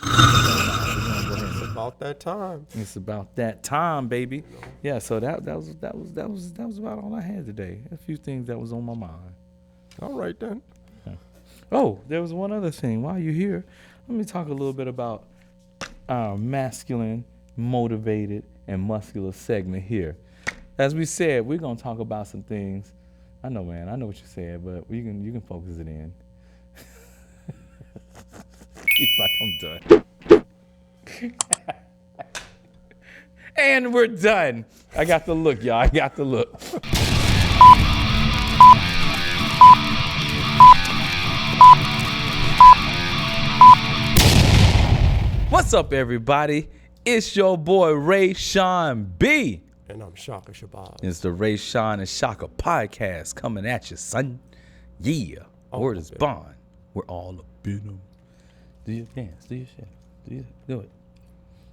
It's about that time. It's about that time, baby. Yeah, so that was about all I had today. A few things that was on my mind. All right then. Oh, there was one other thing. While you're here, let me talk a little bit about our masculine, motivated, and muscular segment here. As we said, we're gonna talk about some things. I know, man. I know what you said, but you can focus it in. He's like, I'm done. And we're done. I got the look, y'all. I got the look. What's up, everybody? It's your boy Rayshon B. And I'm Shaka Shabazz. It's the Rayshon and Shaka podcast coming at you, son. Yeah. Word is bond. We're all up in them. Do your dance. Do your shit. Do it.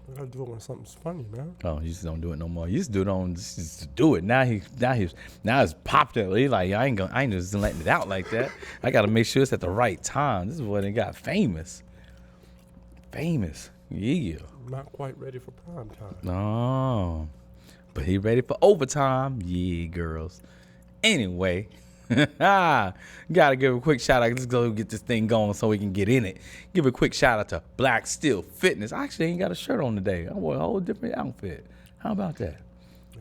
I gotta do it when something's funny, man. Oh, you just don't do it no more. You used to do it on just to do it. Now it's popped up. He's like, I ain't just letting it out like that. I gotta make sure it's at the right time. This is when it got famous. Yeah. I'm not quite ready for prime time. No. But he ready for overtime. Yeah, girls. Anyway. Gotta give a quick shout out. Let's go get this thing going so we can get in it. Give a quick shout out to Black Steel Fitness. I actually ain't got a shirt on today. I wore a whole different outfit. How about that?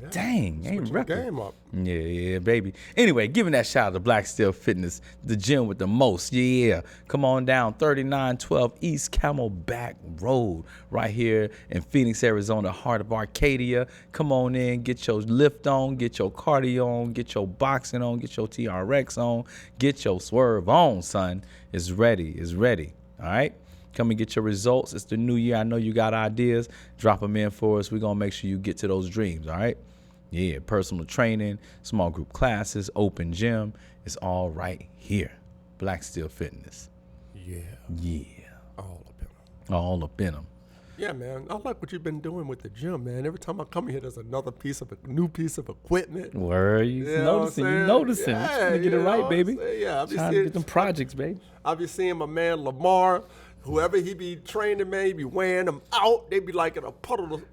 Yeah. Dang, ain't repping. Game up. Yeah, baby. Anyway, giving that shout out to Black Steel Fitness, the gym with the most. Yeah, come on down 3912 East Camelback Road, right here in Phoenix, Arizona, heart of Arcadia. Come on in, get your lift on, get your cardio on, get your boxing on, get your TRX on, get your swerve on, son. It's ready. All right. Come and get your results. It's the new year. I know you got ideas. Drop them in for us. We're going to make sure you get to those dreams, all right? Yeah, personal training, small group classes, open gym. It's all right here. Black Steel Fitness. Yeah. All up in them. Yeah, man. I like what you've been doing with the gym, man. Every time I come here, there's another new piece of equipment. Where you noticing? You noticing? Yeah, trying to get it right, baby. Yeah, trying to get them projects, baby. I be seeing my man Lamar. Whoever he be training, man, he be wearing them out. They be like in a puddle of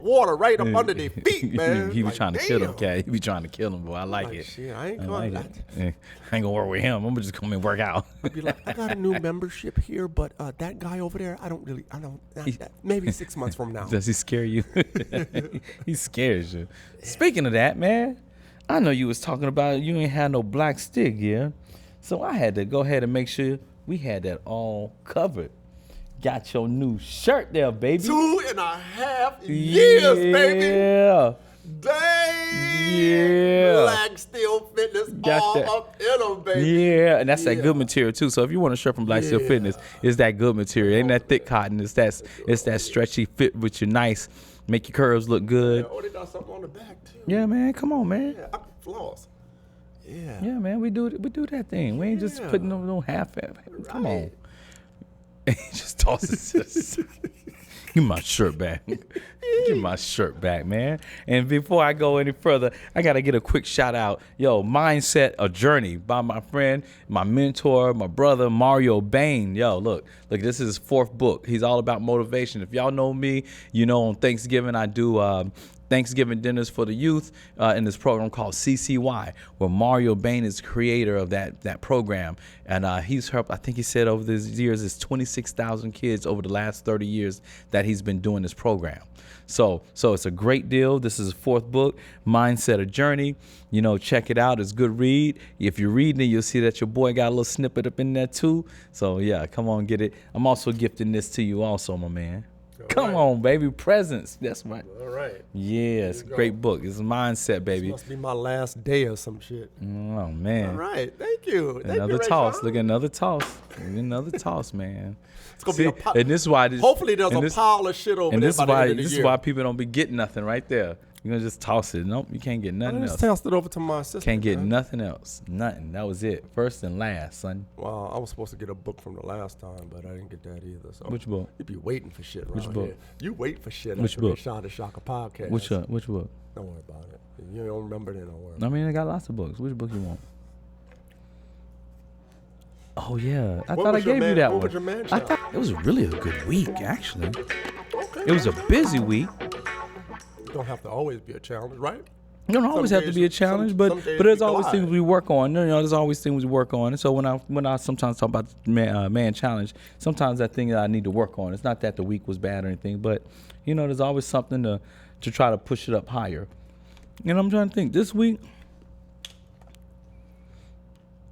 water right up under their feet, man. He be like, trying to kill them, cat. He be trying to kill them, boy. I like it. Shit, I ain't going. I ain't gonna work with him. I'm gonna just come and work out. I be like, I got a new membership here, but that guy over there, maybe 6 months from now. Does he scare you? He scares you. Speaking of that, man, I know you was talking about you ain't had no black stick, yeah. So I had to go ahead and make sure we had that all covered. Got your new shirt there, baby. 2.5 years, baby. Yeah. Dang. Yeah. Black Steel Fitness all up in them, baby. Yeah, and that's that good material too. So if you want a shirt from Black Steel Fitness, it's that good material. Ain't that thick cotton. It's that stretchy fit with you nice. Make your curves look good. Yeah, they got something on the back too. Yeah, man. Come on, man. Yeah, I can floss. Yeah. Yeah, man. We do that thing. We ain't just putting no half. Come on. He just tosses it. Give my shirt back. Give my shirt back, man. And before I go any further, I got to get a quick shout out. Mindset, A Journey by my friend, my mentor, my brother, Mario Bain. Look, this is his 4th book. He's all about motivation. If y'all know me, on Thanksgiving, I do Thanksgiving dinners for the youth in this program called CCY, where Mario Bain is the creator of that program. And he's helped, I think he said over these years, it's 26,000 kids over the last 30 years that he's been doing this program. So it's a great deal. This is his 4th book, Mindset, A Journey. Check it out. It's a good read. If you're reading it, you'll see that your boy got a little snippet up in there too. So yeah, come on, get it. I'm also gifting this to you also, my man. Come on, baby. Presents. That's right. All right. Yeah, it's a great book. It's a mindset, baby. This must be my last day or some shit. Oh, man. All right. Thank you. Another toss. Look at another toss. Another toss, man. It's going to be a and this is why hopefully there's a pile of shit over there by the end of the year. This is why people don't be getting nothing right there. You're going to just toss it. Nope, you can't get nothing else. I just tossed it over to my sister. Can't get nothing else. Nothing. That was it. First and last, son. Well, I was supposed to get a book from the last time, but I didn't get that either. So which book? You be waiting for shit around Which book? here. You wait for shit. Which book? Rayshon and Shaka podcast. Which book? Don't worry about it. You don't remember, then don't worry. I mean, I got lots of books. Which book you want? Oh, yeah. I thought I gave you that one. What was your man child? It was really a good week, actually. It was a busy week. Don't have to always be a challenge, right? It don't always have to be a challenge, but there's always things we work on. There's always things we work on. And so when I sometimes talk about man challenge, sometimes that thing that I need to work on. It's not that the week was bad or anything, but there's always something to try to push it up higher. And I'm trying to think. This week,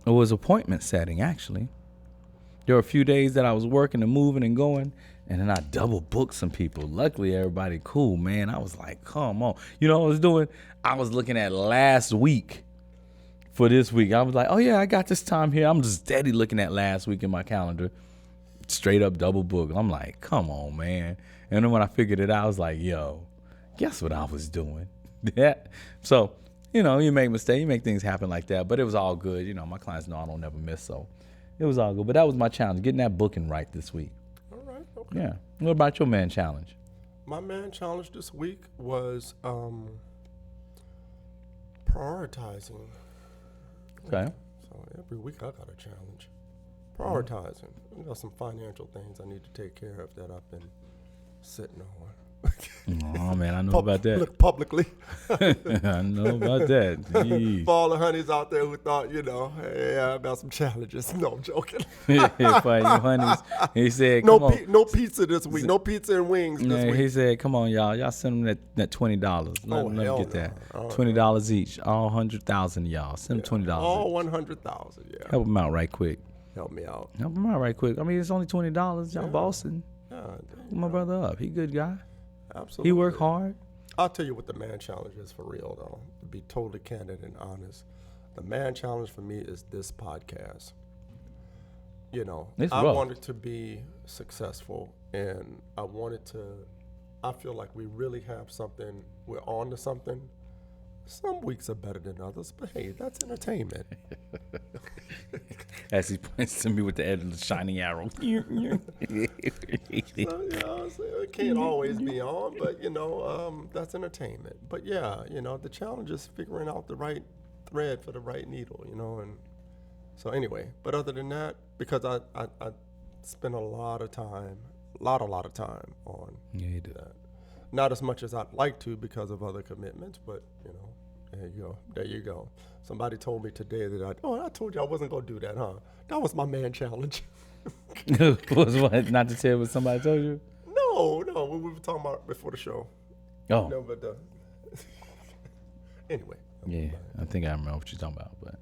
it was appointment setting, actually. There were a few days that I was working and moving and going, and then I double booked some people. Luckily, everybody cool, man. I was like, come on. You know what I was doing? I was looking at last week for this week. I was like, oh, yeah, I got this time here. I'm just steady looking at last week in my calendar. Straight up double book. I'm like, come on, man. And then when I figured it out, I was like, yo, guess what I was doing? Yeah. So, you make mistakes. You make things happen like that. But it was all good. My clients know I don't never miss, so it was all good. But that was my challenge, getting that booking right this week. All right. Okay. Yeah. What about your man challenge? My man challenge this week was prioritizing. Okay. So every week I got a challenge. Prioritizing. I got some financial things I need to take care of that I've been sitting on. Oh, man, I know about that. Look, publicly. I know about that. For all the honeys out there who thought, hey, I got some challenges. No, I'm joking. For your honeys. He said, no pizza this week. No pizza and wings this week. He said, come on, y'all. Y'all send them that $20. Let them get that. $20 each. All 100,000 of y'all. Send them $20. All 100,000, yeah. Help them out right quick. Help me out. Help them out right quick. I mean, it's only $20. Y'all bossing. Yeah, my brother up. He a good guy. Absolutely. He work hard. I'll tell you what the man challenge is for real, though. To be totally candid and honest, the man challenge for me is this podcast. I wanted to be successful, and I feel like we really have something. We're on to something. Some weeks are better than others, but hey, that's entertainment. As he points to me with the edge of the shining arrow. So, it can't always be on, but that's entertainment. But yeah, the challenge is figuring out the right thread for the right needle, and so anyway. But other than that, because I spent a lot of time on that. Not as much as I'd like to because of other commitments, but there you go. Somebody told me today that I told you I wasn't gonna do that, huh? That was my man challenge. Was what? Not to tell what somebody told you? No, we were talking about before the show. Oh. But anyway. Yeah, I think I remember what you're talking about, but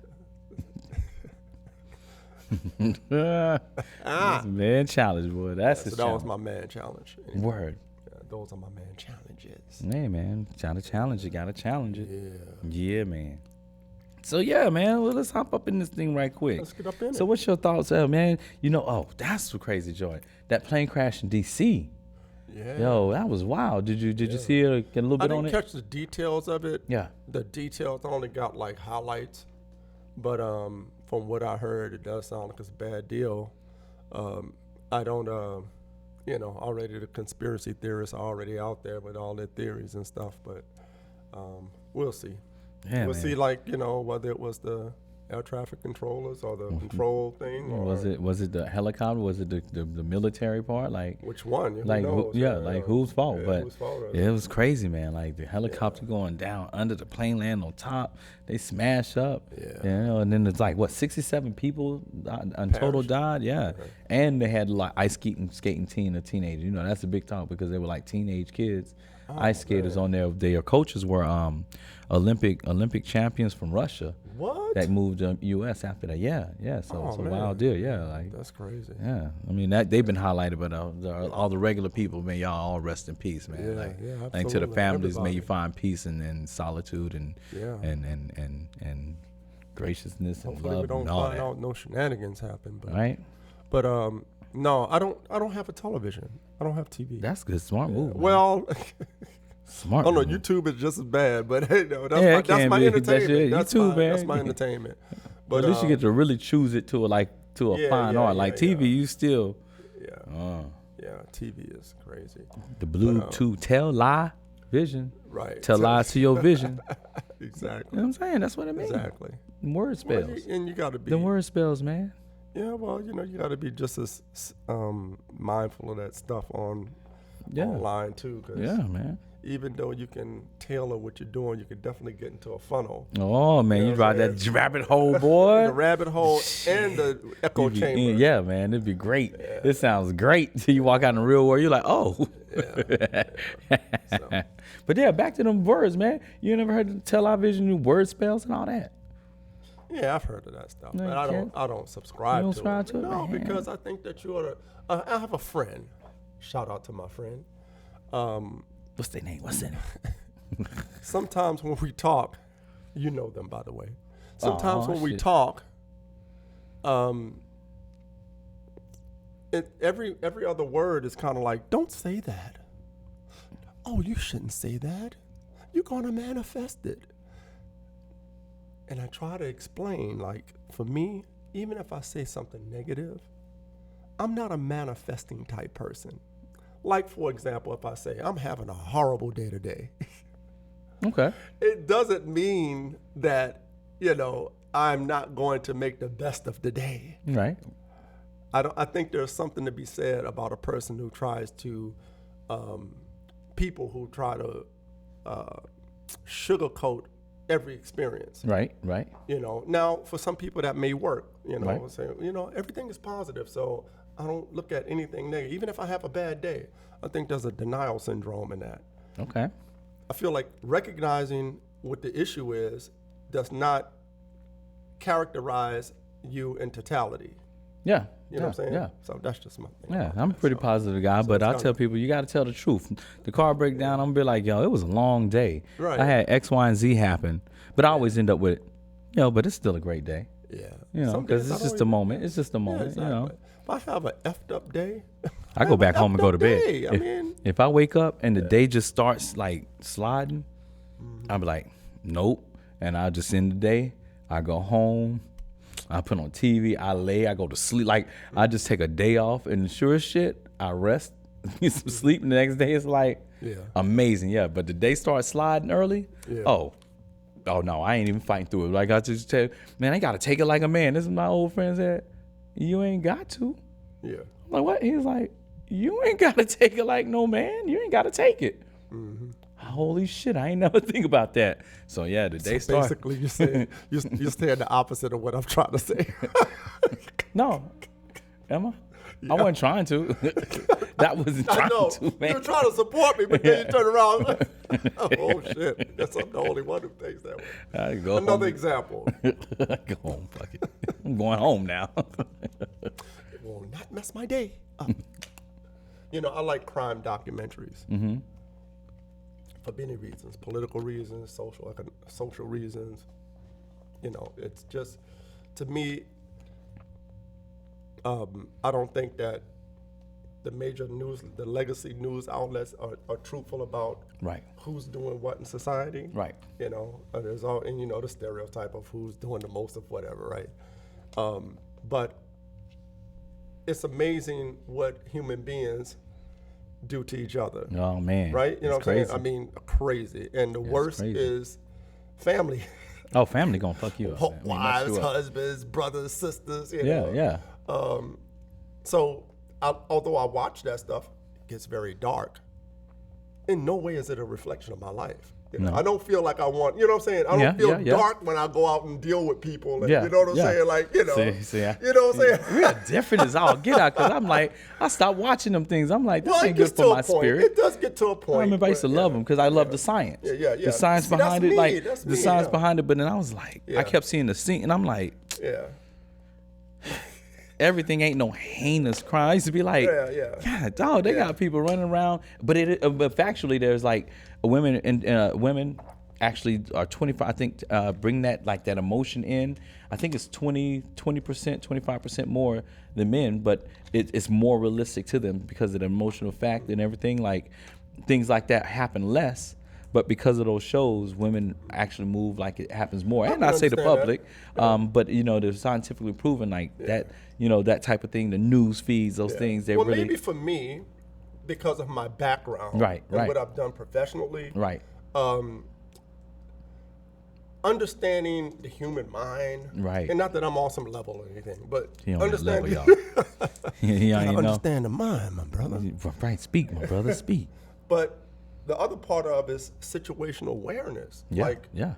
that's man challenge, boy. That's his challenge. That was my man challenge. Anyway. Word. Those are my man challenges. Hey, man. Trying to challenge it. Got to challenge it. Yeah. Yeah, man. So, yeah, man. Well, let's hop up in this thing right quick. Let's get up in it. So, what's your thoughts, man? That's the crazy joy. That plane crash in D.C. Yeah. Yo, that was wild. Did you see it? Get a little bit on it? I didn't catch the details of it. Yeah. The details, I only got like highlights. But from what I heard, it does sound like it's a bad deal. I don't... already the conspiracy theorists are already out there with all their theories and stuff, but we'll see. Yeah, we'll see, whether it was the air traffic controllers or the control thing. Or was it the helicopter? Was it the military part? Like which one? Who like knows? Whose fault? Yeah, but whose fault it was crazy, man. Like the helicopter going down under the plane land on top, they smash up. Yeah. And then there's 67 people in total died. Yeah. Okay. And they had ice skating team of teenagers. That's a big talk because they were like teenage kids. Ice skaters on there. Their coaches were Olympic champions from Russia. What? That moved to U.S. after that. Yeah. So it's a wild deal. Yeah, that's crazy. Yeah, I mean they've been highlighted, but all the regular people, man, y'all all rest in peace, man. Absolutely. To the families, Everybody. may you find peace and solitude and graciousness and hopefully love we don't and all find that. out no shenanigans happen. But, right? But no, I don't have a television. I don't have TV. That's good, smart move. Man. Well. Smart. Oh no, YouTube is just as bad, but hey, that's my entertainment. That's my entertainment. But at least you get to really choose it to a fine art. Like TV, you still. Yeah, TV is crazy. The Bluetooth tell lie vision. Right. Tell lies to your vision. Exactly. You know what I'm saying? That's what it means. Exactly. Word spells. And you got to be. The word spells, man. Yeah, well, you got to be just as mindful of that stuff online too. 'Cause Yeah, man. even though you can tailor what you're doing, you can definitely get into a funnel. Oh man, you know ride what I'm that rabbit hole, boy. The rabbit hole and the echo chamber. Yeah, man, it'd be great. It sounds great till you walk out in the real world. You're like, oh. So. But yeah, back to them words, man. You never heard the television word spells and all that? Yeah, I've heard of that stuff, No, but you I don't subscribe You don't to subscribe it. to it? No, Man. because I think that you ought to. I have a friend. Shout out to my friend. What's their name? Sometimes when we talk, you know them, by the way. Sometimes when we shit. talk, every other word is kind of like, don't say that. Oh, you shouldn't say that. You're gonna manifest it. And I try to explain, like, for me, even if I say something negative, I'm not a manifesting type person. Like, for example, if I say, I'm having a horrible day today, Okay. it doesn't mean that, I'm not going to make the best of the day. Right. I think there's something to be said about a person who tries to, people who try to sugarcoat every experience. Right. Now for some people that may work, Right. say, everything is positive. So I don't look at anything negative. Even if I have a bad day, I think there's a denial syndrome in that. Okay. I feel like recognizing what the issue is does not characterize you in totality. Yeah. You know what I'm saying? Yeah. So that's just my thing. Yeah, I'm a pretty positive guy, but I tell people, you got to tell the truth. The car breakdown, I'm going to be like, yo, it was a long day. Right. I had X, Y, and Z happen, but I always end up with, but it's still a great day. Yeah. Some Because days it's I just don't a even- moment. It's just a Yeah, moment, exactly. If I have an effed up day, I go back home and go to bed. Day. If I wake up and the day just starts like sliding, I'll be like, nope. And I'll just end the day. I go home. I put on TV. I go to sleep. Like, I just take a day off, and sure as shit, I rest, get some sleep, and the next day it's like amazing. Yeah, but the day starts sliding early. Yeah. Oh no, I ain't even fighting through it. Like, I just tell, man, I got to take it like a man. This is my old friend said, you ain't got to. Yeah. I'm like, what? He was like, you ain't got to take it like no man. You ain't got to take it. Mm-hmm. Holy shit, I ain't never think about that. So yeah, the day starts. Basically, you're saying the opposite of what I'm trying to say. No, am I? I wasn't trying to. That wasn't I trying know to, man. you're trying to support me, but then you turn around. Oh shit! Guess I'm the only one who thinks that way. I go Another home. example. Go home, fuck it. I'm going home now. It will not mess my day up. I like crime documentaries. Mm-hmm. For many reasons, political reasons, social reasons. It's just, to me, I don't think that the major news, the legacy news outlets are truthful about Right. who's doing what in society. Right. There's all, and the stereotype of who's doing the most of whatever, right? But it's amazing what human beings do to each other. Oh man. Right? You know It's what I'm saying? crazy. I mean, crazy. And the worst crazy. is family. Oh, family gonna fuck you up. man. I mean, mess Wives, you up. husbands, brothers, sisters. Yeah. So, although I watch that stuff, it gets very dark. In no way is it a reflection of my life. No. I don't feel like I want, you know what I'm saying? I don't feel yeah. dark when I go out and deal with people. And, Yeah, you know what I'm yeah. saying? Like, See, you know what I'm saying? We are different as all get out, because I'm like, I stopped watching them things. I'm like, this Well, it ain't gets good to for a my point. spirit. It does get to a point. I remember I used to where- love them because I love the science. Yeah. The science See, behind that's it, like me. That's the me, science yeah. behind it. But then I was like, Yeah. I kept seeing the scene, and I'm like, Yeah. everything ain't no heinous crime. I used to be like, Yeah. God, dog, they got people running around. But but factually, there's like women and women actually are 25. I think bring that emotion in. I think it's 20%, 25% more than men, but it's more realistic to them because of the emotional fact and everything. Like things like that happen less. But because of those shows, women actually move like it happens more. And I say the understand public, but they're scientifically proven that that type of thing, the news feeds, those things, they well, really maybe for me, because of my background Right, and right. what I've done professionally, right. understanding the human mind. Right. And not that I'm on some level or anything, but He on that understand. level, y'all. He I ain't know. understand the mind, my brother. Right, speak, my brother, speak. But the other part of is situational awareness. Yeah, Like yeah.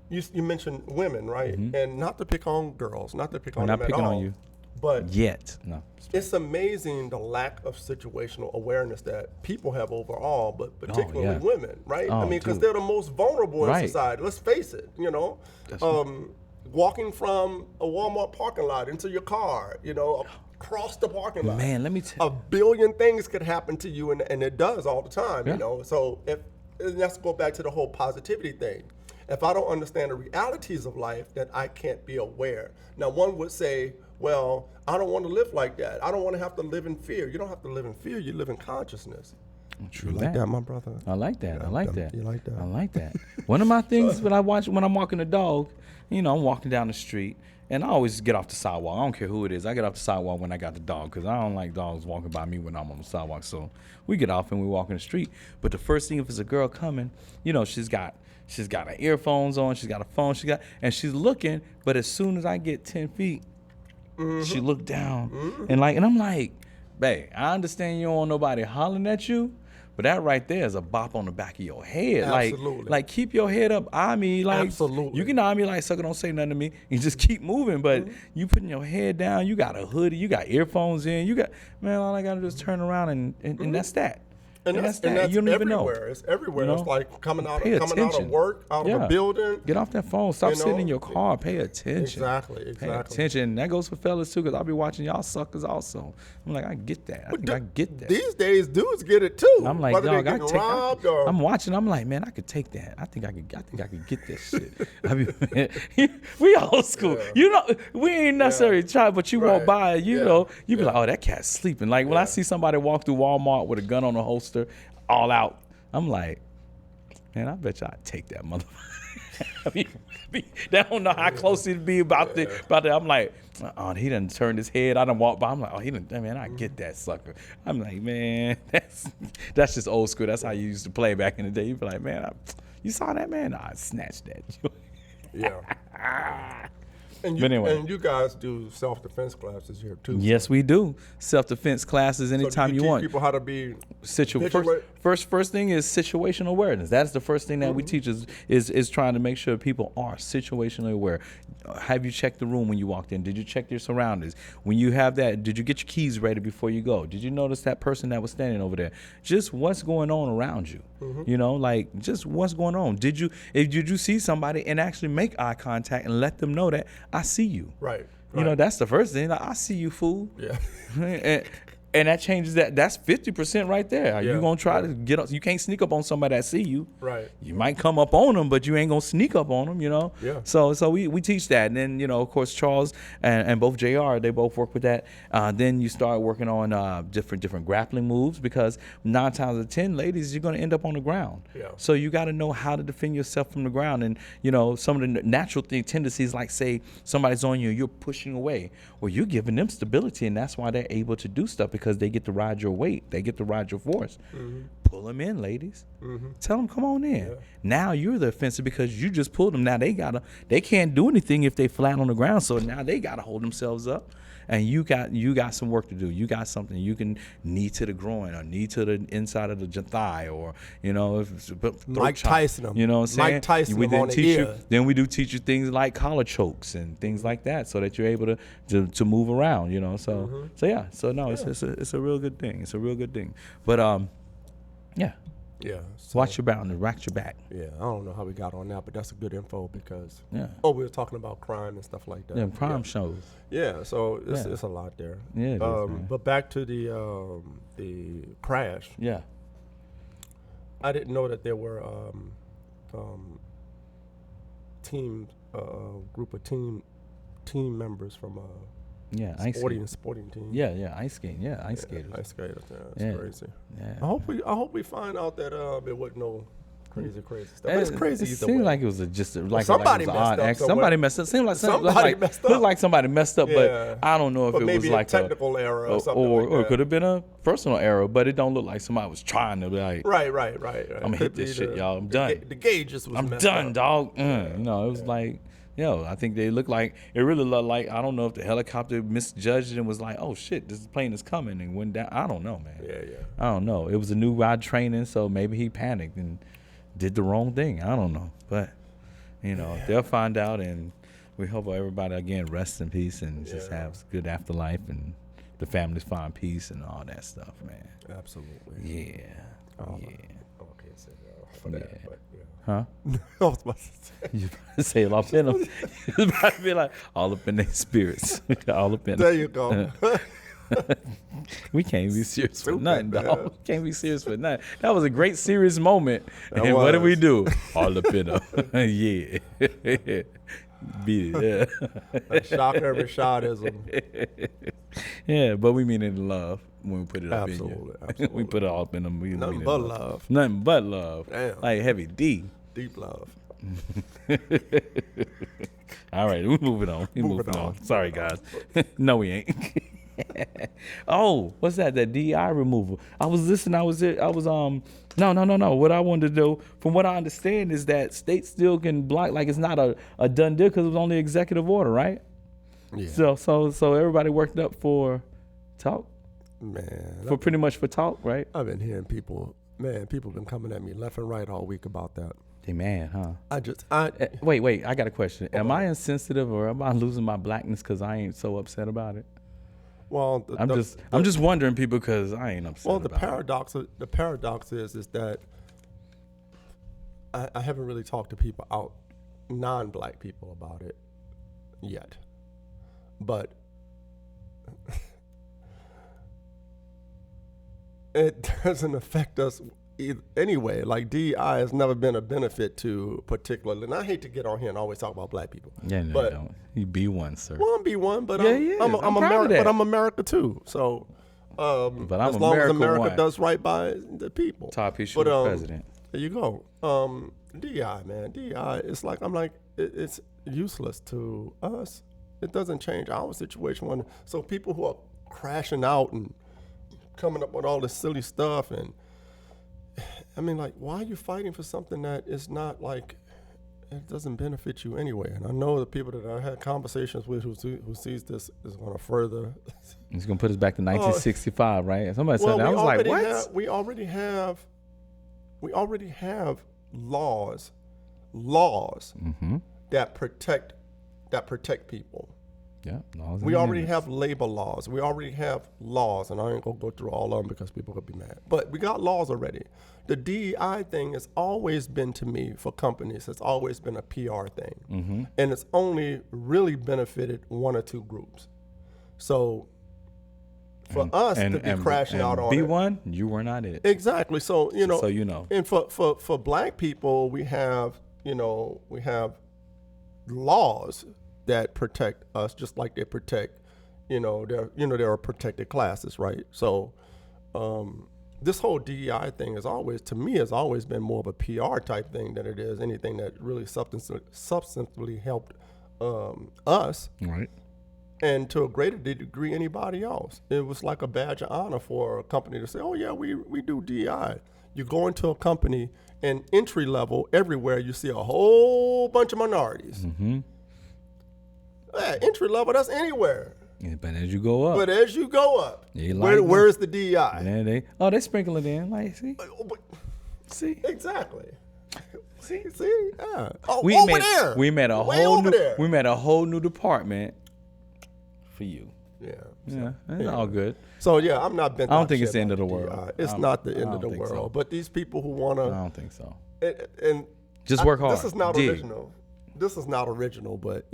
you mentioned women, right? And not to pick on girls, not to pick on not them at picking all. on you. But Yet, no. it's amazing the lack of situational awareness that people have overall, but particularly yeah. women, right? Oh, I mean, because dude. they're the most vulnerable in Right. society. Let's face it, you know. Walking from a Walmart parking lot into your car, you know, across the parking lot. Man, let me tell A billion things could happen to you, and it does all the time, Yeah. you know. So and let's go back to the whole positivity thing. If I don't understand the realities of life, then I can't be aware. Now, one would say, well, I don't want to live like that. I don't want to have to live in fear. You don't have to live in fear. You live in consciousness. True You like that, my brother? I like that. I like that. You like that? I like that. One of my things that I watch when I'm walking the dog, you know, I'm walking down the street, and I always get off the sidewalk. I don't care who it is. I get off the sidewalk when I got the dog because I don't like dogs walking by me when I'm on the sidewalk. So we get off and we walk in the street. But the first thing, if it's a girl coming, you know, she's got her earphones on, she's got a phone, and she's looking. But as soon as I get 10 feet, she looked down and I'm like, babe, I understand you don't want nobody hollering at you. But that right there is a bop on the back of your head. Absolutely. Like keep your head up. Eye me. Like, Absolutely. you can eye me like, sucker, don't say nothing to me. You just keep moving. But you putting your head down, you got a hoodie, you got earphones in, man, all I got to do is turn around and that's that. And that's that. everywhere. You don't even know. It's everywhere. You know? It's like coming out Pay of attention. work, out of a building. Get off that phone. Stop You know? sitting in your car. Pay attention. Exactly. Pay attention. And that goes for fellas too, because I'll be watching y'all suckers also. I'm like, I get that. I get that. These days, dudes get it too. I'm like, whether dog, they're getting robbed or I'm watching. I'm like, man, I could take that. I think I could get this shit. I mean, we old school. Yeah. You know, we ain't necessarily try, but you walk Right. by, you Yeah. know, you be Yeah. like, oh, that cat's sleeping. Like when I see somebody walk through Walmart with a gun on a holster, all out, I'm like, man, I bet you I'd take that motherfucker. I mean, they don't know how close he'd be about the. I'm like, oh, he done turned his head. I done walked by. I'm like, oh, he done. Man, I get that sucker. I'm like, man, that's just old school. That's how you used to play back in the day. You be like, man, you saw that, man? Nah, I snatched that. yeah. And But anyway. and you guys do self-defense classes here too. Yes, we do. Self-defense classes anytime you teach want. people how to be First thing is situational awareness. That's the first thing that we teach is trying to make sure people are situationally aware. Have you checked the room when you walked in? Did you check your surroundings? When you have that, did you get your keys ready before you go? Did you notice that person that was standing over there? Just what's going on around you? You know, like just what's going on. Did you see somebody and actually make eye contact and let them know that I see you? right. You know, that's the first thing. Like, I see you, fool. Yeah. And that changes that. That's 50% right there. Are Yeah, you gonna try to get up? You can't sneak up on somebody that see you. Right. You might come up on them, but you ain't gonna sneak up on them. You know. Yeah. So we teach that, and then of course Charles and both JR, they both work with that. Then you start working on different grappling moves, because 9 times out of 10, ladies, you're gonna end up on the ground. Yeah. So you got to know how to defend yourself from the ground, and some of the natural tendencies, like say somebody's on you, you're pushing away. Well, you're giving them stability, and that's why they're able to do stuff, because they get to ride your weight, they get to ride your force. Pull them in, ladies. Tell them, come on in. Yeah. Now you're the offensive because you just pulled them. Now they can't do anything if they flat on the ground. So now they gotta hold themselves up. And you got some work to do. You got something you can knee to the groin or knee to the inside of the thigh, or Mike Tyson them. You know what I'm saying? Mike Tyson We them then on the teach you. ear. Then we do teach you things like collar chokes and things like that, so that you're able to move around. So yeah. So no, it's a real good thing. It's a real good thing. But yeah. Yeah. So, Watch your back and rack your back. Yeah. I don't know how we got on that, but that's a good info because. Yeah. Oh, we were talking about crime and stuff like that. Yeah, crime shows. Yeah. So it's Yeah. it's a lot there. Yeah, it is, man. But back to the crash. Yeah. I didn't know that there were group of team members from Yeah, ice skating. sporting team. Yeah, ice skating. Yeah, ice skaters. Ice skaters. Yeah, that's Yeah. crazy. Yeah. I hope we find out that it wasn't no Crazy stuff. But it's crazy. It either seemed way. like it was somebody it was messed an odd up accident. somewhere. Somebody messed up. Seemed like Somebody messed up. Looked like somebody messed up, Yeah. but I don't know if But it maybe was like a technical error or something or like it that. could have been a personal error, but it don't look like somebody was trying to be like, Right. I'm gonna hit this shit, y'all. I'm done. The gauges was I'm messed done, up. dog. You know, it was like, I think they looked like, it really looked like, I don't know if the helicopter misjudged it and was like, oh shit, this plane is coming and went down. I don't know, man. Yeah. I don't know. It was a new ride training, so maybe he panicked and did the wrong thing. I don't know. But, they'll find out, and we hope everybody, again, rests in peace and just have a good afterlife and the families find peace and all that stuff, man. Absolutely. Yeah. I can't say that for that, but Huh? I was about to say. You about to say it all up in them. You was about to be like, all up in their spirits. All up in There them. you go. We can't be serious for Stupid, nothing, man. dog. We can't be serious for nothing. That was a great serious moment. That And what did we was. do? All up in them. Yeah. Beat it. Yeah. Shaka Rashadism. Yeah, but we mean it in love when we put it up in you. Absolutely. We put it all up in them. We mean Nothing it but in love. Nothing but love. Damn. Like Heavy D. Deep love. All right, we're moving on. We're moving on. Sorry, guys. No, we ain't. Oh, what's that? That DEI removal. I was listening. No. What I wanted to do, from what I understand, is that states still can block. Like, it's not a done deal because it was only executive order, right? Yeah. So everybody worked up for talk. Man. For pretty much for talk, right? I've been hearing people been coming at me left and right all week about that. They mad, huh? Wait. I got a question. Am I insensitive or am I losing my blackness because I ain't so upset about it? Well, I'm just wondering, people, because I ain't upset. Well, about the paradox is that I haven't really talked to people non-black people about it yet, but it doesn't affect us anyway. Like, DEI has never been a benefit to particularly, and I hate to get on here and always talk about black people. Yeah, no, but, you don't. You be one, sir. Well, I'm B1, but Yeah, I'm I'm proud of America, that. but I'm America too. So, But I'm as long as America America one. does right by the people. Top issue But, with president. There you go. DEI, man. DEI, it's useless to us. It doesn't change our situation. So people who are crashing out and coming up with all this silly stuff, and I mean, like, why are you fighting for something that is not, like, it doesn't benefit you anyway? And I know the people that I had conversations with who sees this is going to further. It's going to put us back to 1965, right? Somebody said that. I was like, what? We already have laws Mm-hmm. that protect people. Yeah. We already have labor laws. We already have laws, and I ain't gonna go through all of them because people could be mad. But we got laws already. The DEI thing has always been, to me, for companies, it's always been a PR thing. Mm-hmm. And it's only really benefited one or two groups. So for us to be crashing out on B1, you were not it. Exactly. So, So you know. And for black people, we have laws that protect us just like they protect, there are protected classes, right? So this whole DEI thing has always been more of a PR type thing than it is anything that really substantially helped us. Right. And to a greater degree, anybody else. It was like a badge of honor for a company to say, oh yeah, we do DEI. You go into a company and entry level, everywhere you see a whole bunch of minorities. Mm-hmm. Yeah, entry level, that's anywhere. Yeah, but as you go up. Where's the DEI? They sprinkle it in. Like, see? Exactly. See? Yeah. Oh, We made a whole new department for you. Yeah. Yeah, it's all good. So yeah, I'm not bent. I don't think it's the end of the world. DEI. It's not the end of the world. So. But these people who want to. I don't think so. And just work hard. This is not original. This is not original, but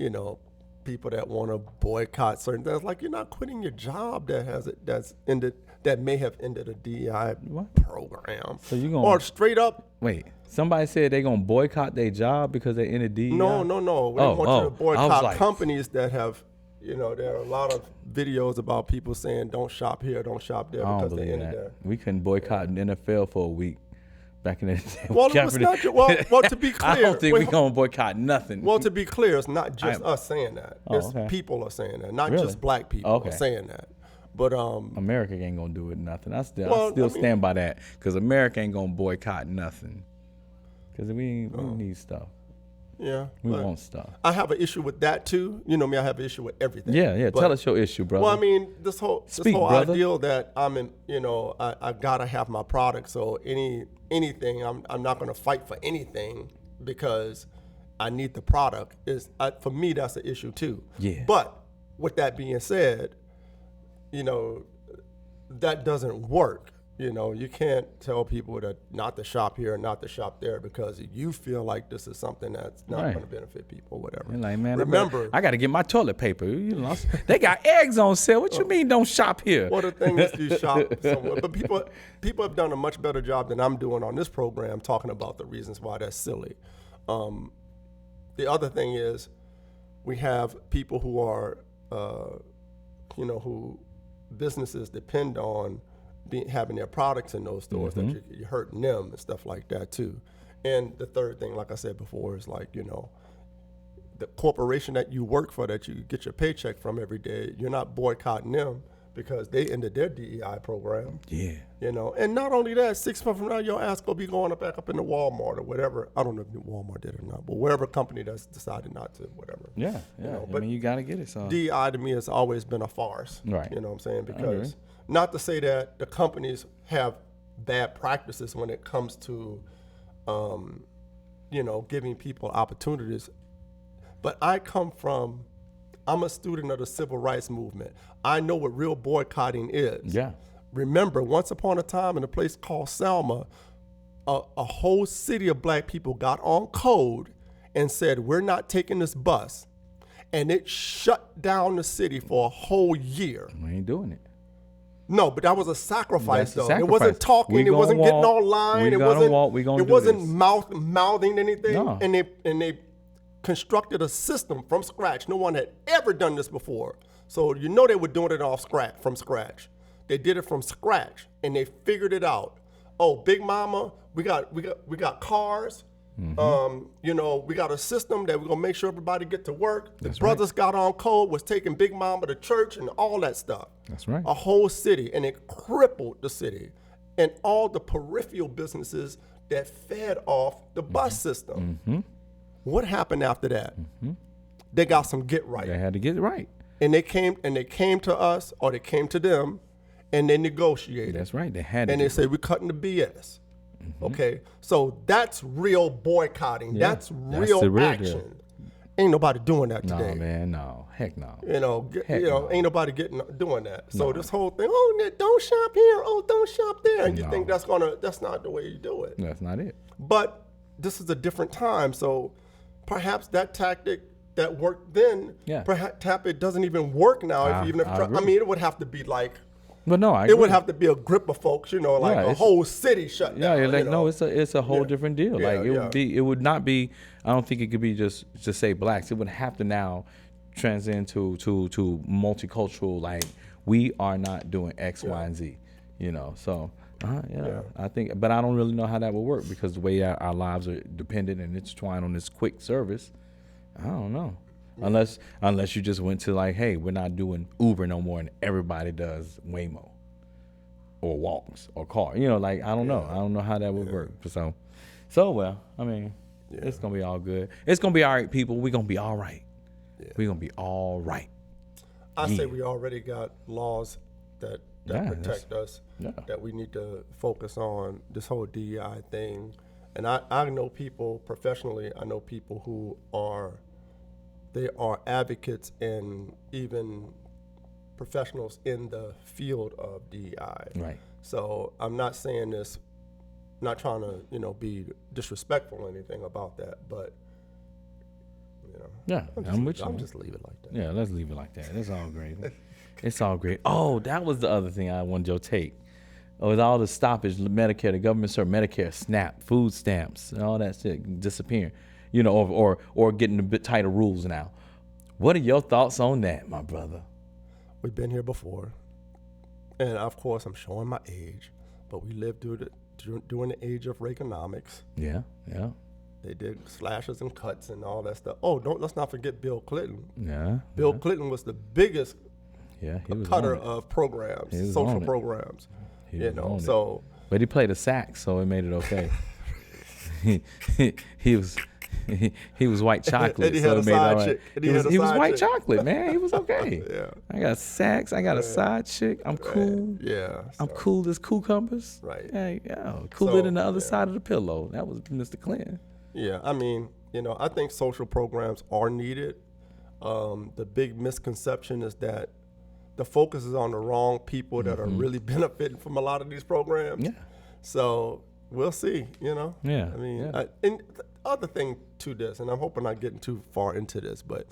people that want to boycott certain things, like, you're not quitting your job that may have ended a DEI program. So you gonna or straight up. Wait, somebody said they're gonna boycott their job because they ended DEI? No. They want you to boycott companies that have. There are a lot of videos about people saying don't shop here, don't shop there because they ended there. We couldn't boycott an NFL for a week. back in the day. Well, it was not. Well, to be clear, I don't think we're going to boycott nothing. Well, to be clear, it's not just us saying that. It's okay. people are saying that, not Really? just black people are saying that. But America ain't gonna do it nothing. I still stand by that, because America ain't gonna boycott nothing, because we need stuff. Yeah, we want stuff. I have an issue with that too. You know me, I have an issue with everything. Yeah. Tell us your issue, brother. Well, I mean, this whole brother. ideal that I'm in. You know, I gotta have my product. So anything, I'm not gonna fight for anything because I need the product. For me, that's an issue too. Yeah. But with that being said, you know, that doesn't work. You know, you can't tell people that not to shop here and not to shop there because you feel like this is something that's not going to benefit people or whatever. You're like, man, remember, I got to get my toilet paper. You know, they got eggs on sale. What you mean don't shop here? Well, the thing is you shop somewhere. But people have done a much better job than I'm doing on this program talking about the reasons why that's silly. The other thing is we have people who are, who businesses depend on having their products in those stores, that you're hurting them and stuff like that too. And the third thing, like I said before, is like, you know, the corporation that you work for, that you get your paycheck from every day, you're not boycotting them because they ended their DEI program. Yeah. You know, and not only that, 6 months from now, your ass gonna be going back up into Walmart or whatever. I don't know if Walmart did it or not, but wherever company that's decided not to, whatever. Yeah. You know, I mean, you got to get it. So DEI to me has always been a farce. Right. You know what I'm saying? Because not to say that the companies have bad practices when it comes to, giving people opportunities. But I'm a student of the civil rights movement. I know what real boycotting is. Yeah. Remember, once upon a time in a place called Selma, a whole city of black people got on code and said, we're not taking this bus. And it shut down the city for a whole year. We ain't doing it. No, but that was a sacrifice, though. Sacrifice. It wasn't talking. It wasn't getting online. It wasn't mouthing anything. No. And they constructed a system from scratch. No one had ever done this before. So you know they were doing it from scratch. They did it from scratch, and they figured it out. Oh, Big Mama, we got cars. We got a system that we're gonna make sure everybody get to work. The brothers got on code, was taking Big Mama to church and all that stuff. That's right. A whole city, and it crippled the city and all the peripheral businesses that fed off the bus system. What happened after that? They got some get right. They had to get it right. And they came to us, or they came to them, and they negotiated. That's right. They had to. And they said, we're cutting the BS. Okay, so that's real boycotting. Yeah, that's real action. Deal. Ain't nobody doing that today. No, man, no. Heck no. Ain't nobody doing that. So this whole thing, don't shop here, don't shop there. And you think that's not the way you do it. That's not it. But this is a different time, so perhaps that tactic that worked then, perhaps it doesn't even work now. It would have to be like, but no, it would have to be a grip of folks, a whole city shut down. No, it's a whole different deal. It would not be. I don't think it could be just say blacks. It would have to now transcend to multicultural. Like, we are not doing X, Y, and Z. So I think, but I don't really know how that would work because the way our lives are dependent and intertwined on this quick service. I don't know. Unless you just went to like, hey, we're not doing Uber no more, and everybody does Waymo, or walks, or car. I don't know. I don't know how that would work. So well, I mean, it's gonna be all good. It's gonna be all right, people. We're gonna be all right. Yeah. We're gonna be all right. I say we already got laws that protect us. Yeah. That we need to focus on this whole DEI thing. And I know people professionally. I know people who are advocates and even professionals in the field of DEI. Right. So I'm not saying this, not trying to, be disrespectful or anything about that, but, I'm just leave it like that. Yeah, let's leave it like that. It's all great. It's all great. Oh, that was the other thing I wanted your take. With all the stoppage, Medicare, the government served Medicare, SNAP, food stamps, and all that shit disappearing. Or getting a bit tighter rules now. What are your thoughts on that, my brother? We've been here before. And of course, I'm showing my age. but we lived during the age of Reaganomics. Yeah. They did slashes and cuts and all that stuff. Oh, let's not forget Bill Clinton. Yeah. Bill Clinton was the biggest he was cutter of programs, social programs. But he played a sax, so it made it okay. he was white chocolate, and he so had it made it all right. He was white chick. chocolate, man. He was okay. Yeah. I got sax. I got a side chick. I'm cool. Yeah. I'm cool as cucumbers. Right. Hey, cooler than the other side of the pillow. That was Mr. Clinton. Yeah, I mean, I think social programs are needed. The big misconception is that the focus is on the wrong people that are really benefiting from a lot of these programs. Yeah. So we'll see, Yeah. I mean, and the other thing to this, and I'm hoping not getting too far into this, but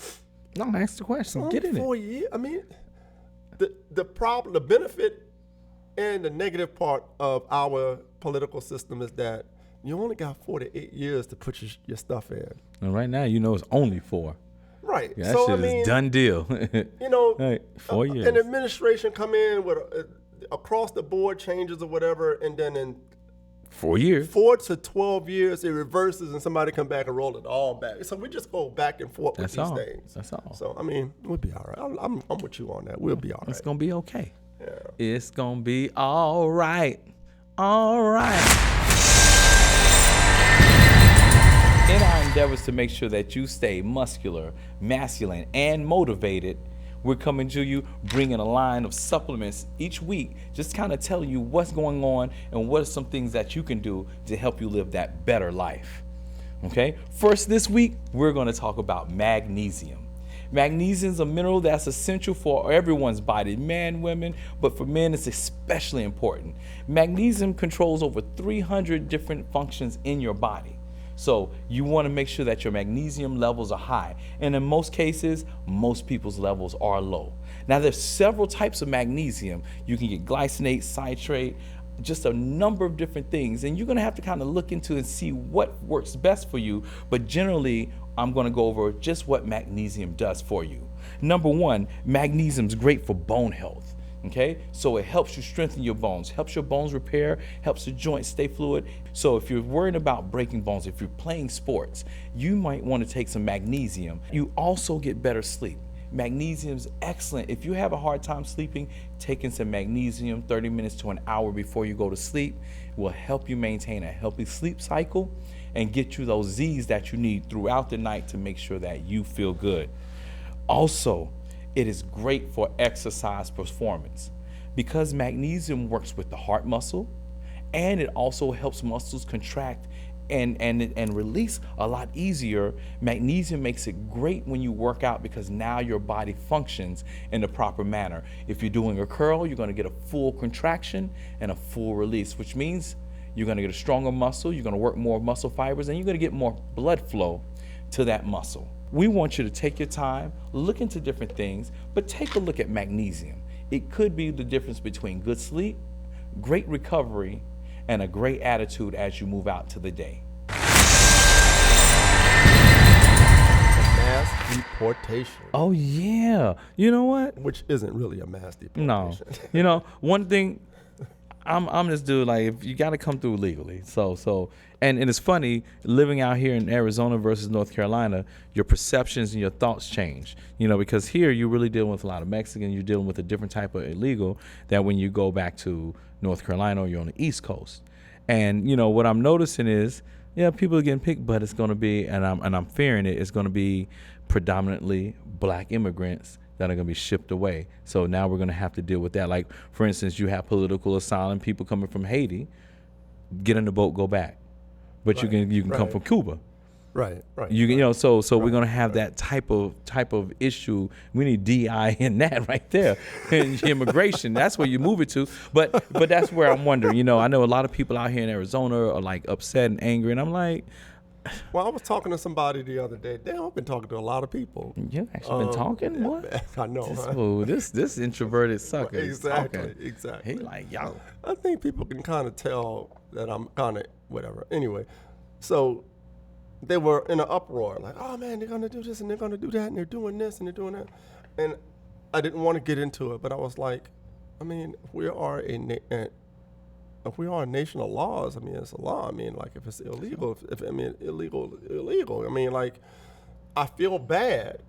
no, ask the question. Get in it. 4 years. I mean, the problem, the benefit, and the negative part of our political system is that you only got 4 to 8 years to put your stuff in. And right now, it's only 4. Right. Yeah, that shit is done deal. Right, 4 years. An administration come in with across the board changes or whatever, and then in 4 years, 4 to 12 years, it reverses, and somebody come back and roll it all back. So we just go back and forth with these things. That's all. So I mean, we'll be all right. I'm with you on that. We'll be all right. It's gonna be okay. Yeah. It's gonna be all right. All right. In our endeavors to make sure that you stay muscular, masculine, and motivated, we're coming to you bringing a line of supplements each week, just kind of telling you what's going on and what are some things that you can do to help you live that better life. Okay, first this week, we're going to talk about magnesium. Magnesium is a mineral that's essential for everyone's body, men, women, but for men it's especially important. Magnesium controls over 300 different functions in your body. So you want to make sure that your magnesium levels are high. And in most cases, most people's levels are low. Now there's several types of magnesium. You can get glycinate, citrate, just a number of different things. And you're going to have to kind of look into and see what works best for you. But generally, I'm going to go over just what magnesium does for you. Number one, magnesium is great for bone health. Okay, so it helps you strengthen your bones, helps your bones repair, helps the joints stay fluid. So if you're worried about breaking bones, if you're playing sports, you might want to take some magnesium. You also get better sleep. Magnesium is excellent. If you have a hard time sleeping, taking some magnesium 30 minutes to an hour before you go to sleep will help you maintain a healthy sleep cycle and get you those Z's that you need throughout the night to make sure that you feel good. Also, it is great for exercise performance because magnesium works with the heart muscle, and it also helps muscles contract and release a lot easier. Magnesium makes it great when you work out because now your body functions in the proper manner. If you're doing a curl, you're going to get a full contraction and a full release, which means you're going to get a stronger muscle, you're going to work more muscle fibers, and you're going to get more blood flow to that muscle. We want you to take your time, look into different things, but take a look at magnesium. It could be the difference between good sleep, great recovery, and a great attitude as you move out to the day. Mass deportation. Oh yeah, you know what? Which isn't really a mass deportation. No, one thing, I'm this dude, like, if you got to come through legally. And it's funny, living out here in Arizona versus North Carolina, your perceptions and your thoughts change. Because here you're really dealing with a lot of Mexicans, you're dealing with a different type of illegal that when you go back to North Carolina or you're on the East Coast. And what I'm noticing is, people are getting picked, but it's going to be, and I'm fearing it's going to be predominantly black immigrants that are going to be shipped away. So now we're going to have to deal with that. Like, for instance, you have political asylum, people coming from Haiti, get in the boat, go back. But you can come from Cuba. Right. So we're going to have that type of issue. We need DEI in that right there. And immigration, that's where you move it to. But that's where I'm wondering, I know a lot of people out here in Arizona are like upset and angry, and I'm like, well, I was talking to somebody the other day. Damn, I've been talking to a lot of people. You've actually been talking? Yeah, what? I know. This introverted sucker is talking. Exactly. He like, yo. I think people can kind of tell that I'm kind of whatever. Anyway, so they were in an uproar. Like, oh, man, they're going to do this and they're going to do that and they're doing this and they're doing that. And I didn't want to get into it, but I was like, I mean, we are if we are a nation of laws, I mean, it's a law. I mean, like if it's illegal, illegal. I mean, like I feel bad.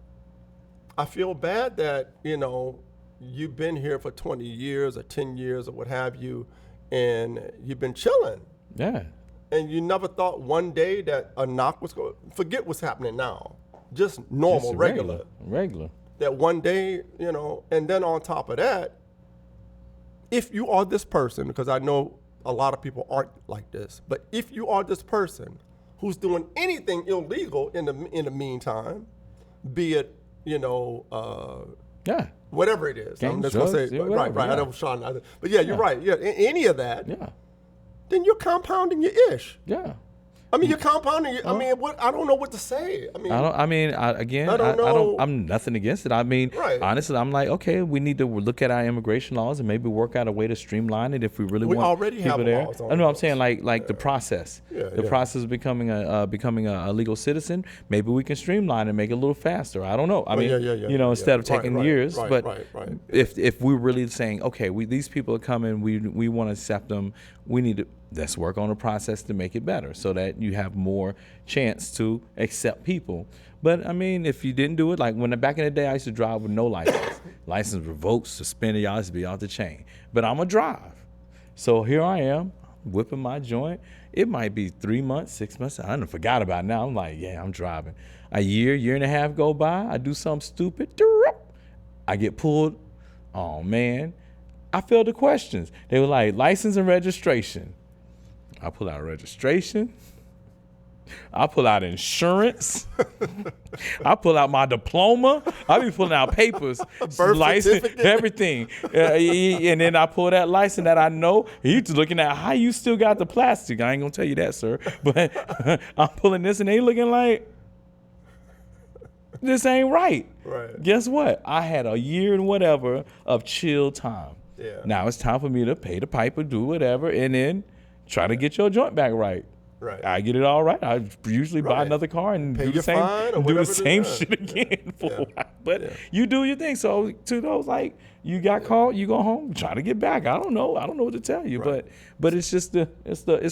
I feel bad that, you know, you've been here for 20 years or 10 years or what have you, and you've been chilling. Yeah. And you never thought one day that a knock was going to, forget what's happening now, just normal, Just regular. That one day, you know, and then on top of that, if you are this person, because I know a lot of people aren't like this, but if you are this person who's doing anything illegal in the meantime, be it, you know, whatever it is. Gangs, I'm just going to say, right. Yeah. I know Sean, but yeah, you're right. Yeah, any of that. Yeah. Then you're compounding your ish. Yeah. I mean, you're compounding. I mean, what? I don't know what to say. I mean, I don't know. I'm nothing against it. I mean, honestly, I'm like, okay, we need to look at our immigration laws and maybe work out a way to streamline it if we really want already people have there. laws on I know. it. I'm saying like the process, process of becoming a legal citizen. Maybe we can streamline and make it a little faster. I don't know. I mean, you know, instead of taking years, but if we're really saying, okay, these people are coming, we want to accept them. We need to. Let's work on a process to make it better so that you have more chance to accept people. But I mean, if you didn't do it, like back in the day, I used to drive with no license. License revoked, suspended, y'all used to be off the chain. But I'm a drive. So here I am, whipping my joint. It might be 3 months, 6 months. I done forgot about it now. I'm like, yeah, I'm driving. A year and a half go by. I do something stupid. I get pulled. Oh, man. I failed the questions. They were like, license and registration. I pull out registration. I pull out insurance. I pull out my diploma. I be pulling out papers, license, everything. And then I pull that license that I know. He's looking at how you still got the plastic. I ain't gonna tell you that, sir. But I'm pulling this and they looking like, this ain't right. Right. Guess what? I had a year and whatever of chill time. Yeah. Now it's time for me to pay the piper, do whatever, and then try to get your joint back right. Right. I get it all right. I usually buy another car and do the same shit again for a while. But you do your thing. So to those like you got caught, you go home, try to get back. I don't know what to tell you. Right. But it's just the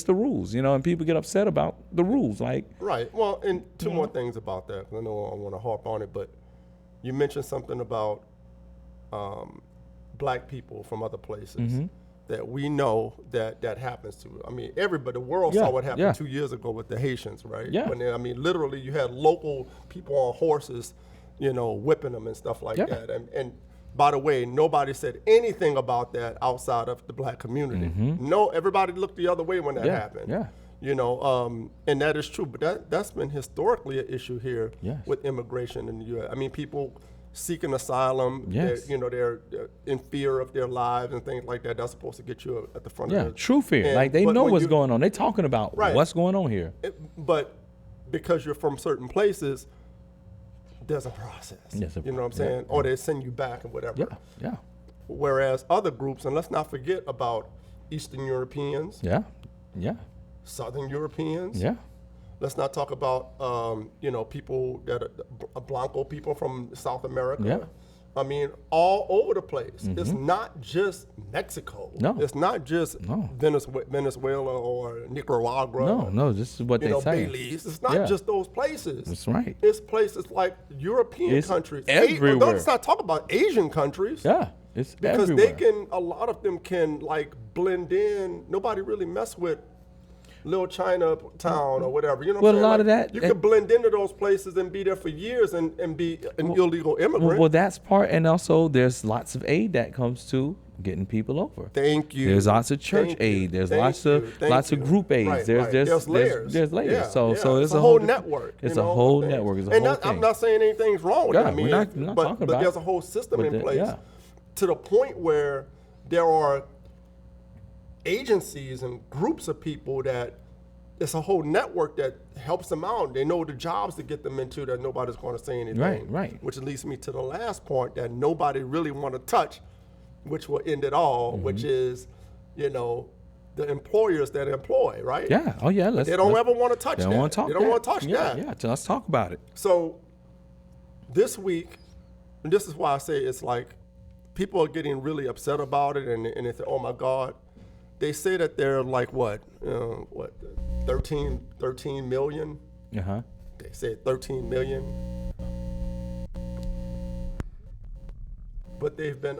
rules, you know, and people get upset about the rules. Like Well, and two more things about that. I know I want to harp on it, but you mentioned something about black people from other places. That we know that happens to. I mean, everybody, the world saw what happened 2 years ago with the Haitians, right? Yeah. When I mean, literally, you had local people on horses, you know, whipping them and stuff like that. And by the way, nobody said anything about that outside of the black community. No, everybody looked the other way when that happened. Yeah. You know, and that is true. But that's been historically an issue here with immigration in the U.S. I mean, people seeking asylum, they're in fear of their lives and things like that. That's supposed to get you at the front of the... true fear. Like they know what's going on. They're talking about what's going on here. But because you're from certain places, there's a process. You know what I'm saying? Or they send you back and whatever. Yeah. Whereas other groups, and let's not forget about Eastern Europeans. Southern Europeans. Let's not talk about, people that are Blanco people from South America. I mean, all over the place. It's not just Mexico. No. It's not just Venezuela or Nicaragua. No, this is what they say. Belize. It's not just those places. That's right. It's places like European countries. Everywhere. Let's not talk about Asian countries. Yeah, it's because everywhere. a lot of them can like blend in. Nobody really mess with Little Chinatown or whatever, you know what I'm saying? Well, a lot of that... You can blend into those places and be there for years and be an illegal immigrant. Well, that's part, and also there's lots of aid that comes to getting people over. Thank you. There's lots of church aid. There's lots of group aids. Right, there's layers. There's layers. Yeah, so it's a whole network. It's a whole network. It's a whole thing. I'm not saying anything's wrong with it. I mean, we're not talking about but there's a whole system in place to the point where there are agencies and groups of people that it's a whole network that helps them out. They know the jobs to get them into that nobody's going to say anything. Right. Which leads me to the last point that nobody really want to touch, which will end it all, which is, the employers that employ, right? Yeah. Oh, yeah. They don't ever want to touch that. They don't want to touch that. Yeah. Let's talk about it. So this week, and this is why I say it's like people are getting really upset about it, and they say, oh my God. they say that they're like what 13 million. Uh-huh. They said 13 million. But they've been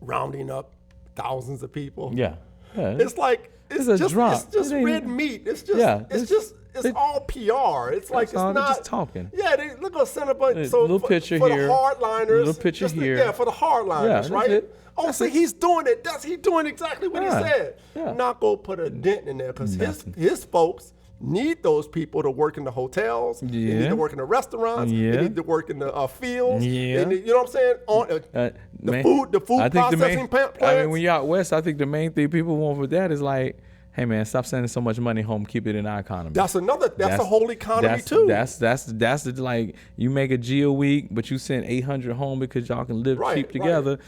rounding up thousands of people. Yeah. It's like it's a just drop. it's just red meat. It's just it's all PR. It's like it's all, not just talking. Yeah, they're going to send a bunch. So little picture for here, the hardliners. little picture here. Yeah, for the hardliners, Yeah, right? it. Oh, see, he's doing it. He's doing exactly what he said. Yeah. Not go put a dent in there because his folks need those people to work in the hotels. They need to work in the restaurants. They need to work in the fields. Yeah. You know what I'm saying? On the food processing plants. I mean, when you're out west, I think the main thing people want with that is like, hey man, stop sending so much money home. Keep it in our economy. That's a whole economy too. That's the, like, you make a G a week, but you send 800 home because y'all can live cheap together.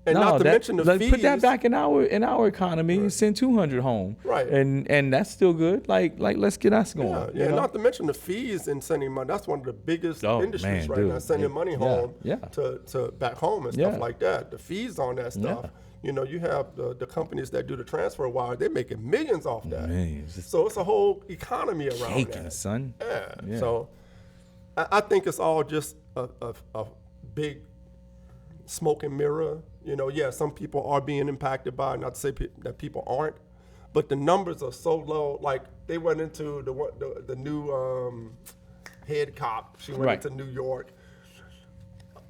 And not to mention the fees. Put that back in our economy. You send 200 home, right? And that's still good. Like let's get us going. Yeah. Not to mention the fees in sending money. That's one of the biggest industries now. Sending money home to back home and stuff like that. The fees on that stuff. Yeah. You know, you have the companies that do the transfer wire. They're making millions off that. Millions. So it's a whole economy around that, son. Yeah. So I think it's all just a big smoke and mirror. You know, some people are being impacted by it, not to say that people aren't, but the numbers are so low. Like, they went into the new head cop. She went into New York.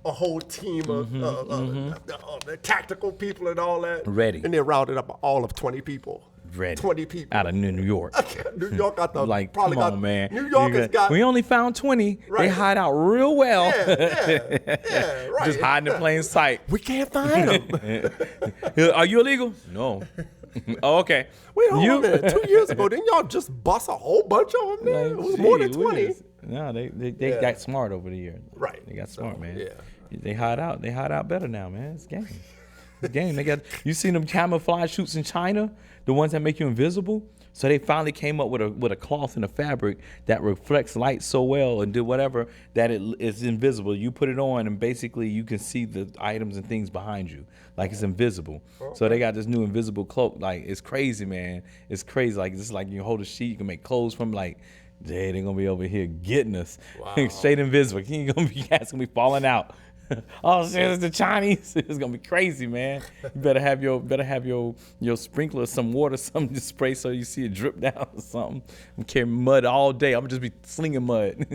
A whole team of the tactical people and all that. Ready. And they routed up all of 20 people. Ready. 20 people. Out of New York. New York got the man. New York has got. We only found 20. Right. They hide out real well. Yeah, right. Just hiding in plain sight. We can't find them. Are you illegal? No. Oh, okay. Wait, hold on a minute. 2 years ago, didn't y'all just bust a whole bunch of them? It was more than 20. No, they got smart over the years. Right. They got smart, man. Yeah. They hide out. They hide out better now, man. It's game. It's game. You seen them camouflage shoots in China, the ones that make you invisible. So they finally came up with a cloth and a fabric that reflects light so well and do whatever that it's invisible. You put it on and basically you can see the items and things behind you, like it's invisible. Okay. So they got this new invisible cloak. Like, it's crazy, man. It's crazy. Like, it's like you hold a sheet, you can make clothes from. Like, they're gonna be over here getting us. Wow. Straight invisible. Cats gonna be falling out. Oh shit, it's the Chinese. It's gonna be crazy, man. You better have your sprinkler, some water, something to spray so you see it drip down or something. I'm carrying mud all day. I'm gonna just be slinging mud.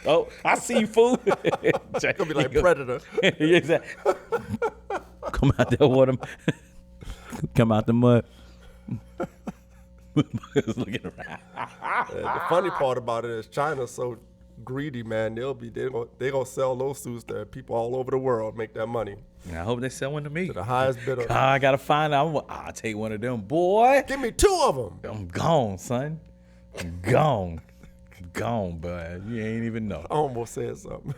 Oh, I see you, fool. It's gonna be like Predator. Yeah, exactly. Come out that water. Come out the mud. Looking around. The funny part about it is China's so greedy, man. They gonna sell those suits to people all over the world, make that money. And I hope they sell one to me. To the highest bidder. I gotta find out. I'll take one of them, boy. Give me 2 of them. I'm gone, son. I'm gone. Gone, bud. You ain't even know. I almost said something.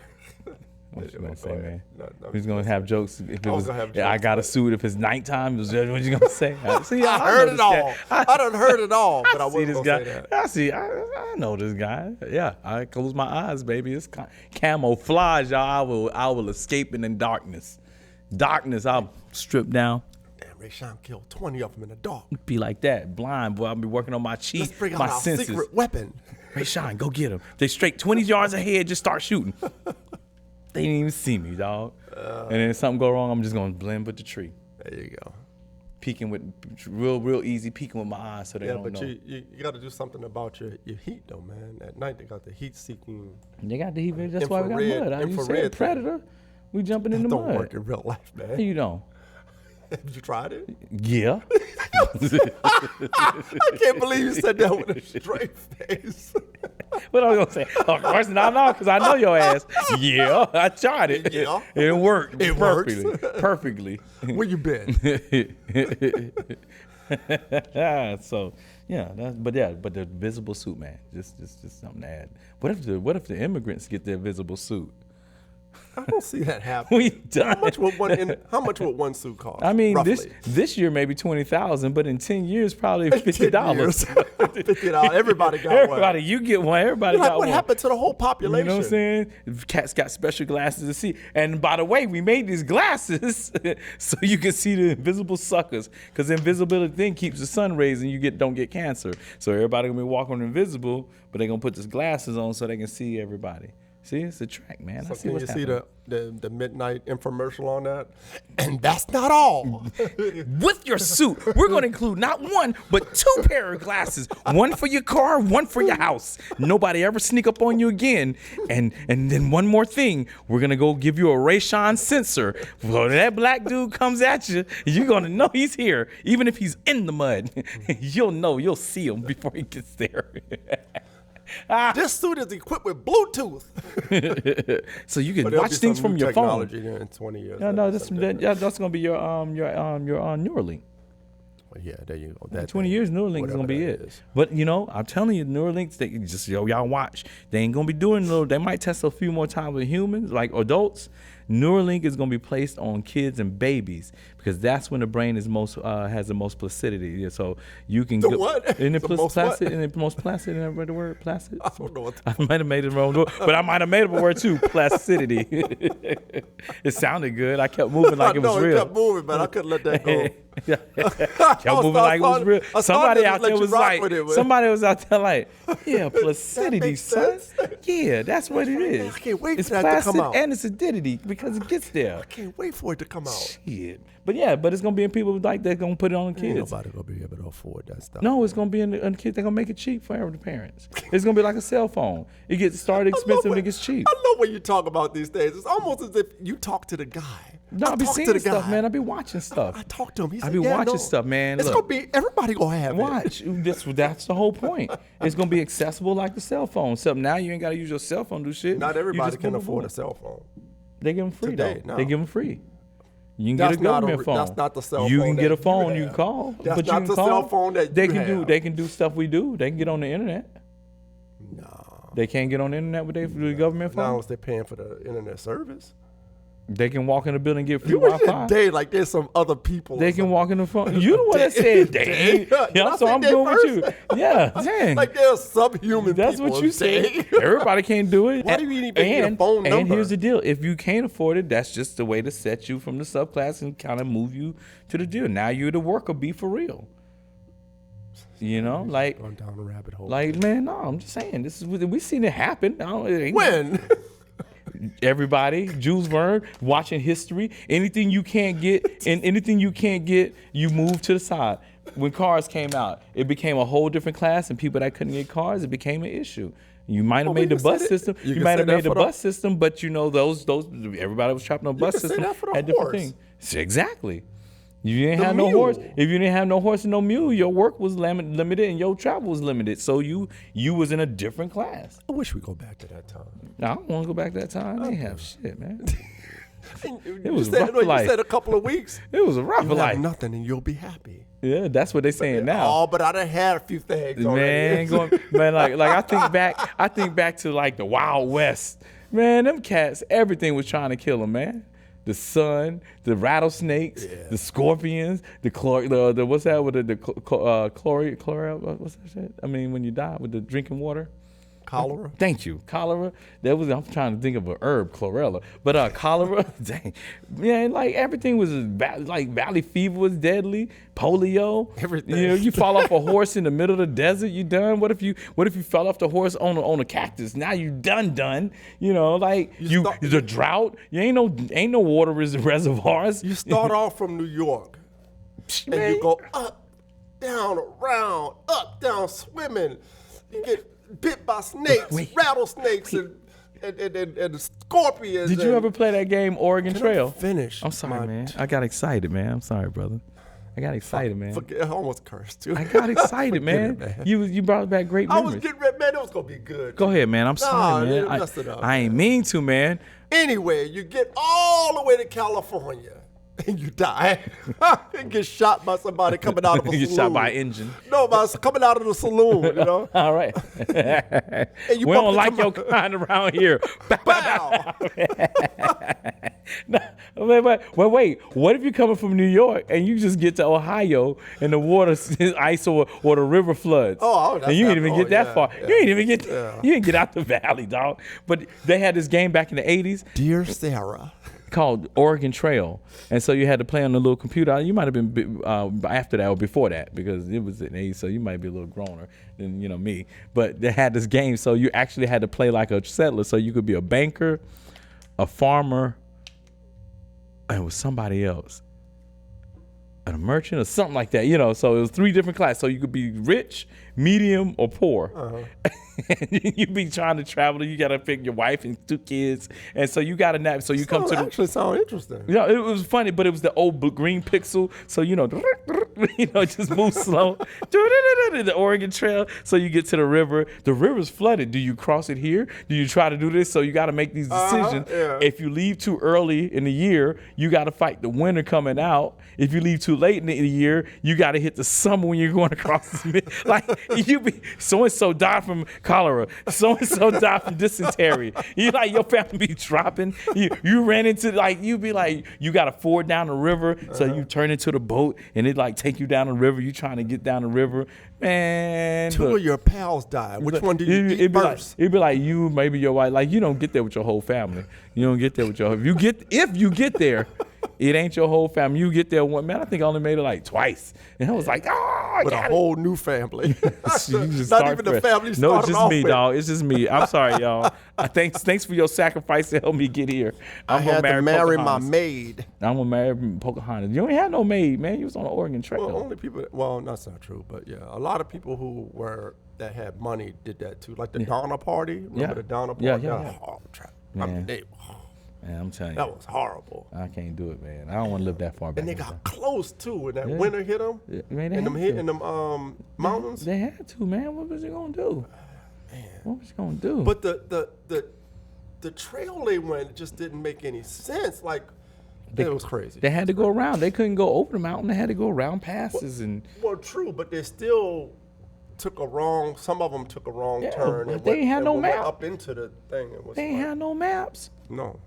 What you gonna say, man? No, Who's gonna have jokes? If it was, gonna have yeah, I got a suit. If it's nighttime, what you gonna say? See, I heard it all. I done heard it all, but I wasn't gonna say that. I know this guy. Yeah, I close my eyes, baby. It's camouflage, y'all. I will escape in the darkness. Darkness, I'll strip down. Damn, Rayshon killed 20 of them in the dark. Be like that, blind boy. I'll be working on my chi, Let's bring out my our senses. secret weapon. Rayshon, go get him. They straight 20 yards ahead, just start shooting. They didn't even see me, dog. And then if something go wrong, I'm just gonna blend with the tree. There you go. Peeking with real easy, peeking with my eyes so they don't know. Yeah, but you got to do something about your heat though, man. At night they got the heat seeking. They got the heat. That's why we got mud. You said Predator. We jumping in the mud. That don't work in real life, man. You don't. Have you tried it? Yeah. I can't believe you said that with a straight face. What I was gonna say? Of course not, no, because I know your ass. Yeah, I tried it. Yeah, it worked. It perfectly. works. Perfectly. Where you been? So yeah, but the visible suit, man, just something to add. What if the immigrants get their visible suit? I don't see that happening. We done. How much would one suit cost? I mean, roughly? this year maybe 20,000, but in 10 years probably $50. $50. Everybody got one. Everybody, you get one. Everybody got what one. happened to the whole population? You know what I'm saying? Cats got special glasses to see. And by the way, we made these glasses so you can see the invisible suckers. Because invisibility thing keeps the sun rays and you don't get cancer. So everybody gonna be walking invisible, but they're gonna put these glasses on so they can see everybody. See, it's a track, man. So I see can what's you see happening. the midnight infomercial on that? And that's not all. With your suit, we're going to include not one, but 2 pair of glasses. One for your car, one for your house. Nobody ever sneak up on you again. And then one more thing, we're going to go give you a Rayshon sensor. When that black dude comes at you, you're going to know he's here. Even if he's in the mud, you'll know, you'll see him before he gets there. This suit is equipped with Bluetooth. So you can watch things from your phone. Technology in 20 years. No, that's gonna be your Neuralink. Well, yeah, there you go. That 20 years, Neuralink is gonna be it. Is. But I'm telling you, Neuralinks, they just y'all watch. They ain't gonna be doing they might test a few more times with humans, like adults. Neuralink is gonna be placed on kids and babies because that's when the brain is most has the most plasticity. Yeah, so you can the go what? in the placid, in the most placid. And I read the word placid. I don't know what I might have made it wrong, but I might have made up a word too. Placidity. It sounded good. I kept moving like it was real. I kept moving, but I couldn't let that go. Kept moving like it was real. Somebody out there was like, yeah, placidity, son. Yeah, that's what it is. I can't wait it's for that to come out. And it's acidity because it gets there. I can't wait for it to come out. Shit. But yeah, it's gonna be in people like they're gonna put it on the kids. Ain't nobody gonna be able to afford that stuff. No, it's gonna be in the kids. They're gonna make it cheap for the parents. It's gonna be like a cell phone. It gets started expensive and it gets cheap. I know when you talk about these things. It's almost as if you talk to the guy. No, I be seeing stuff, man. I be watching stuff. I talk to him. I be watching stuff, man. It's gonna be everybody gonna have watch. That's the whole point. It's gonna be accessible like the cell phone. Except now you ain't gotta use your cell phone to do shit. Not everybody can afford a cell phone. They give them free today, though. no. They give them free. You can get a government phone. That's not the cell phone. You can get a phone. You can call. That's but not you the can cell call. phone that they you can have. do. They can do stuff we do. They can get on the internet. No. They can't get on the internet with the government phone. Not unless they're paying for the internet service. They can walk in the building and get free You Wi-Fi. day like there's some other people. They can walk in the phone. You the one that said day. Yeah, so I'm going with you. Yeah, dang. Like there's subhuman That's people. what you said. Everybody can't do it. Why do you even need a phone number? And here's the deal. If you can't afford it, that's just the way to set you from the subclass and kind of move you to the deal. Now you're the worker bee for real. You know, like going down a rabbit hole. Like, man, no, I'm just saying. This is we seen it happen. When? Everybody, Jules Verne, watching history. Anything you can't get, you move to the side. When cars came out, it became a whole different class, and people that couldn't get cars, it became an issue. You might have made the bus system. You might have made the bus system, but you know those everybody was trapped on the bus system had different things. Exactly. You didn't have no horse. If you didn't have no horse and no mule, your work was limited and your travel was limited. So you was in a different class. I wish we go back to that time. No, I don't want to go back to that time. They have shit, man. It was rough life. You said a couple of weeks. It was a rough life. Have nothing and you'll be happy. Yeah, that's what they're saying now. Oh, but I done had a few things already. Man, like I think back to like the Wild West. Man, them cats, everything was trying to kill them, man. The sun, the rattlesnakes, the scorpions, the what's that with the chloride? What's that shit? I mean, when you die with the drinking water. Cholera. Thank you, cholera. I'm trying to think of a herb, chlorella, but cholera. Dang, yeah, like everything was like valley fever was deadly, polio. Everything. You know, you fall off a horse in the middle of the desert, you done. What if you fell off the horse on a cactus? Now you done. You know, like the drought. You ain't no water reservoirs. You start off from New York, and you go up, down, around, up, down, swimming. You get bit by snakes, rattlesnakes, and scorpions. Did you ever play that game, Oregon Trail? Finish. I'm sorry, man. I got excited, man. I'm sorry, brother. I got excited, man. I almost cursed, too. I got excited, man. You brought back great memories. I was getting ready, man. It was going to be good. Go ahead, man. I'm sorry, man. Messed it up, I ain't mean to, man. Anyway, you get all the way to California. and you die. And get shot by somebody coming out of a You saloon. get shot by an engine. No, by coming out of the saloon, you know. All right. And you We bump don't like into your kind around here. Bow. No, wait. What if you're coming from New York and you just get to Ohio and the water is ice or the river floods? Oh, that's and you ain't happened. even get that far. Yeah. You ain't even get. Yeah. You didn't get out the valley, dog. But they had this game back in the '80s Dear Sarah. called Oregon Trail, and so you had to play on the little computer. You might have been after that or before that because it was in the '80s, so you might be a little growner than me. But they had this game, so you actually had to play like a settler. So you could be a banker, a farmer, and it was somebody else, a merchant or something like that. So it was 3 different classes. So you could be rich, medium, or poor. And you be trying to travel. You got to pick your wife and 2 kids, and so you got to nap. So you come to the. Actually sound interesting. Yeah, it was funny, but it was the old green pixel. So it just moves slow. The Oregon Trail. So you get to the river. The river's flooded. Do you cross it here? Do you try to do this? So you got to make these decisions. Yeah. If you leave too early in the year, you got to fight the winter coming out. If you leave too late in the year, you got to hit the summer when you're going across the like you be so and so died from cholera, so and so died from dysentery. You like your family be dropping. You ran into you be like you got to ford down the river, so you turn into the boat and it like take you down the river. You trying to get down the river, man. 2 of your pals died. Which one did you eat first? It'd be like you, maybe your wife. Like you don't get there with your whole family. You don't get there with your. If you get there. It ain't your whole family. You get there one man. I think I only made it like twice, and I was like, I With got a whole new family. You just Not start even the fresh. family No, it's started just off me, with. dog. It's just me. I'm sorry, y'all. Thanks for your sacrifice to help me get here. I had to marry my Pocahontas. maid. I'm gonna marry Pocahontas. You ain't had no maid, man. You was on the Oregon Trail. Well, only people. Well, that's not true, but yeah, a lot of people that had money did that too. Like the Donner Party. Remember the Donner Party? Yeah. That was horrible. I mean, Man, I'm telling you, that was horrible. I can't do it, man. I don't want to live that far back. And they in got time. close too when that winter hit them. Yeah, man, they in them had to. in them mountains. They had to, man. What was he gonna do? Man. What was he gonna do? But the trail they went just didn't make any sense. Like it was crazy. They had to go around. They couldn't go over the mountain. They had to go around passes and. Well, true, but they still took a wrong. Some of them took a wrong turn. But And they ain't had no went map. up into the thing. It was They ain't like, had no maps. no.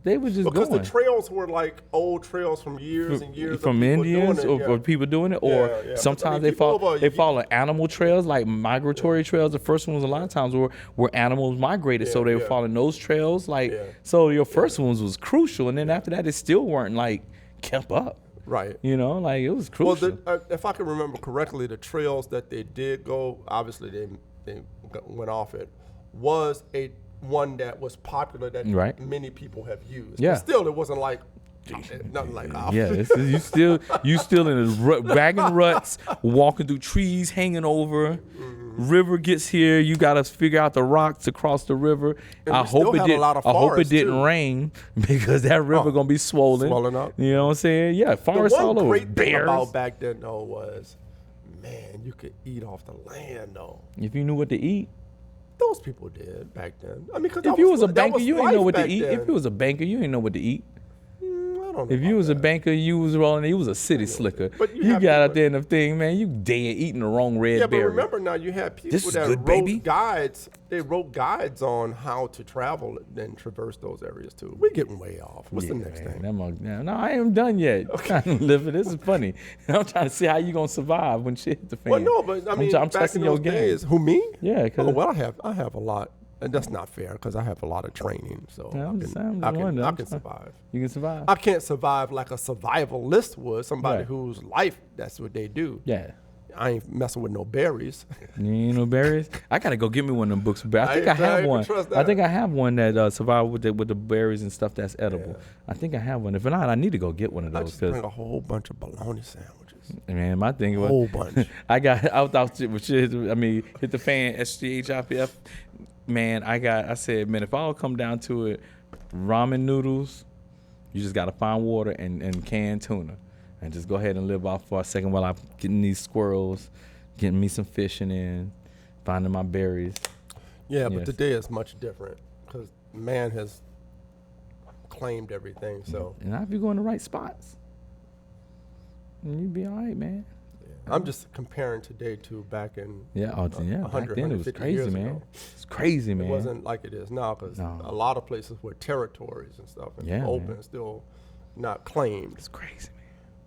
They was just Because going. the trails were like old trails from years and years from of people Indians doing it, or people doing it, or Yeah, yeah. sometimes But, I mean, they people follow over- follow animal trails like migratory trails. The first ones a lot of times were animals migrated, so they were yeah. following those trails. Like Yeah. so, your first ones was crucial, and then after that, it still weren't like kept up. Right. You know, like it was Well, crucial. if I can remember correctly, the trails that they did go, obviously they went off it, was one that was popular that Right. many people have used. Yeah. But still, it wasn't like nothing like ours. Yeah, you still in a wagon ruts, walking through trees, hanging over. River gets here, you got to figure out the rocks across the river. And I we still hope it have a did. lot of I hope it forests, didn't too. rain because that river gonna be swollen. Swollen up. You know what I'm saying? Yeah, The forests all one over. great thing Bears. about back then though was, man, you could eat off the land though. If you knew what to eat. Those people did back then. I mean, because If you was a banker, you ain't know what to eat. If you was a banker, you ain't know what to eat. I don't know If you about was a that. banker, you was rolling. You was a city slicker. But you you have got to- out there in the thing, man. You dead eating the wrong red Yeah, but berry. remember now, you had people This is that good, wrote baby. guides. They wrote guides on how to travel and traverse those areas too. We're getting way off. What's the next thing? No, I ain't done yet. I'm trying to live it. This is funny. I'm trying to see how you gonna survive when shit hit the fan. Well, no, but I mean, I'm back testing in your those game. days, who me? Yeah, 'cause- Oh, well, I have a lot, and that's not fair because I have a lot of training, so Yeah, I'm I just can, saying, I I'm can, wondering. I I'm can trying- survive. You can survive. I can't survive like a survivalist would. Somebody Right. whose life that's what they do. Yeah. I ain't messing with no berries. You ain't no berries? I gotta go get me one of them books. I think I ain't have even one. trust I think that. I have one that survive with the berries and stuff that's edible. Yeah. I think I have one. If not, I need to go get one of I those just bring because a whole bunch of bologna sandwiches. man, my thing was Whole bunch. I was shit. I mean, hit the fan. SGHIPF. Man, I said, man, if all come down to it, ramen noodles, you just gotta find water and canned tuna, and just go ahead and live off for a second while I'm getting these squirrels, getting me some fishing in, finding my berries. Yeah, but Yes. today is much different because man has claimed everything. So And now if you go in the right spots, and you'd be all right, man. I'm just comparing today to back in Back then it was crazy, man. ago. It's crazy, man. It wasn't like it is now because a lot of places were territories and stuff and open, man. still not claimed. It's crazy,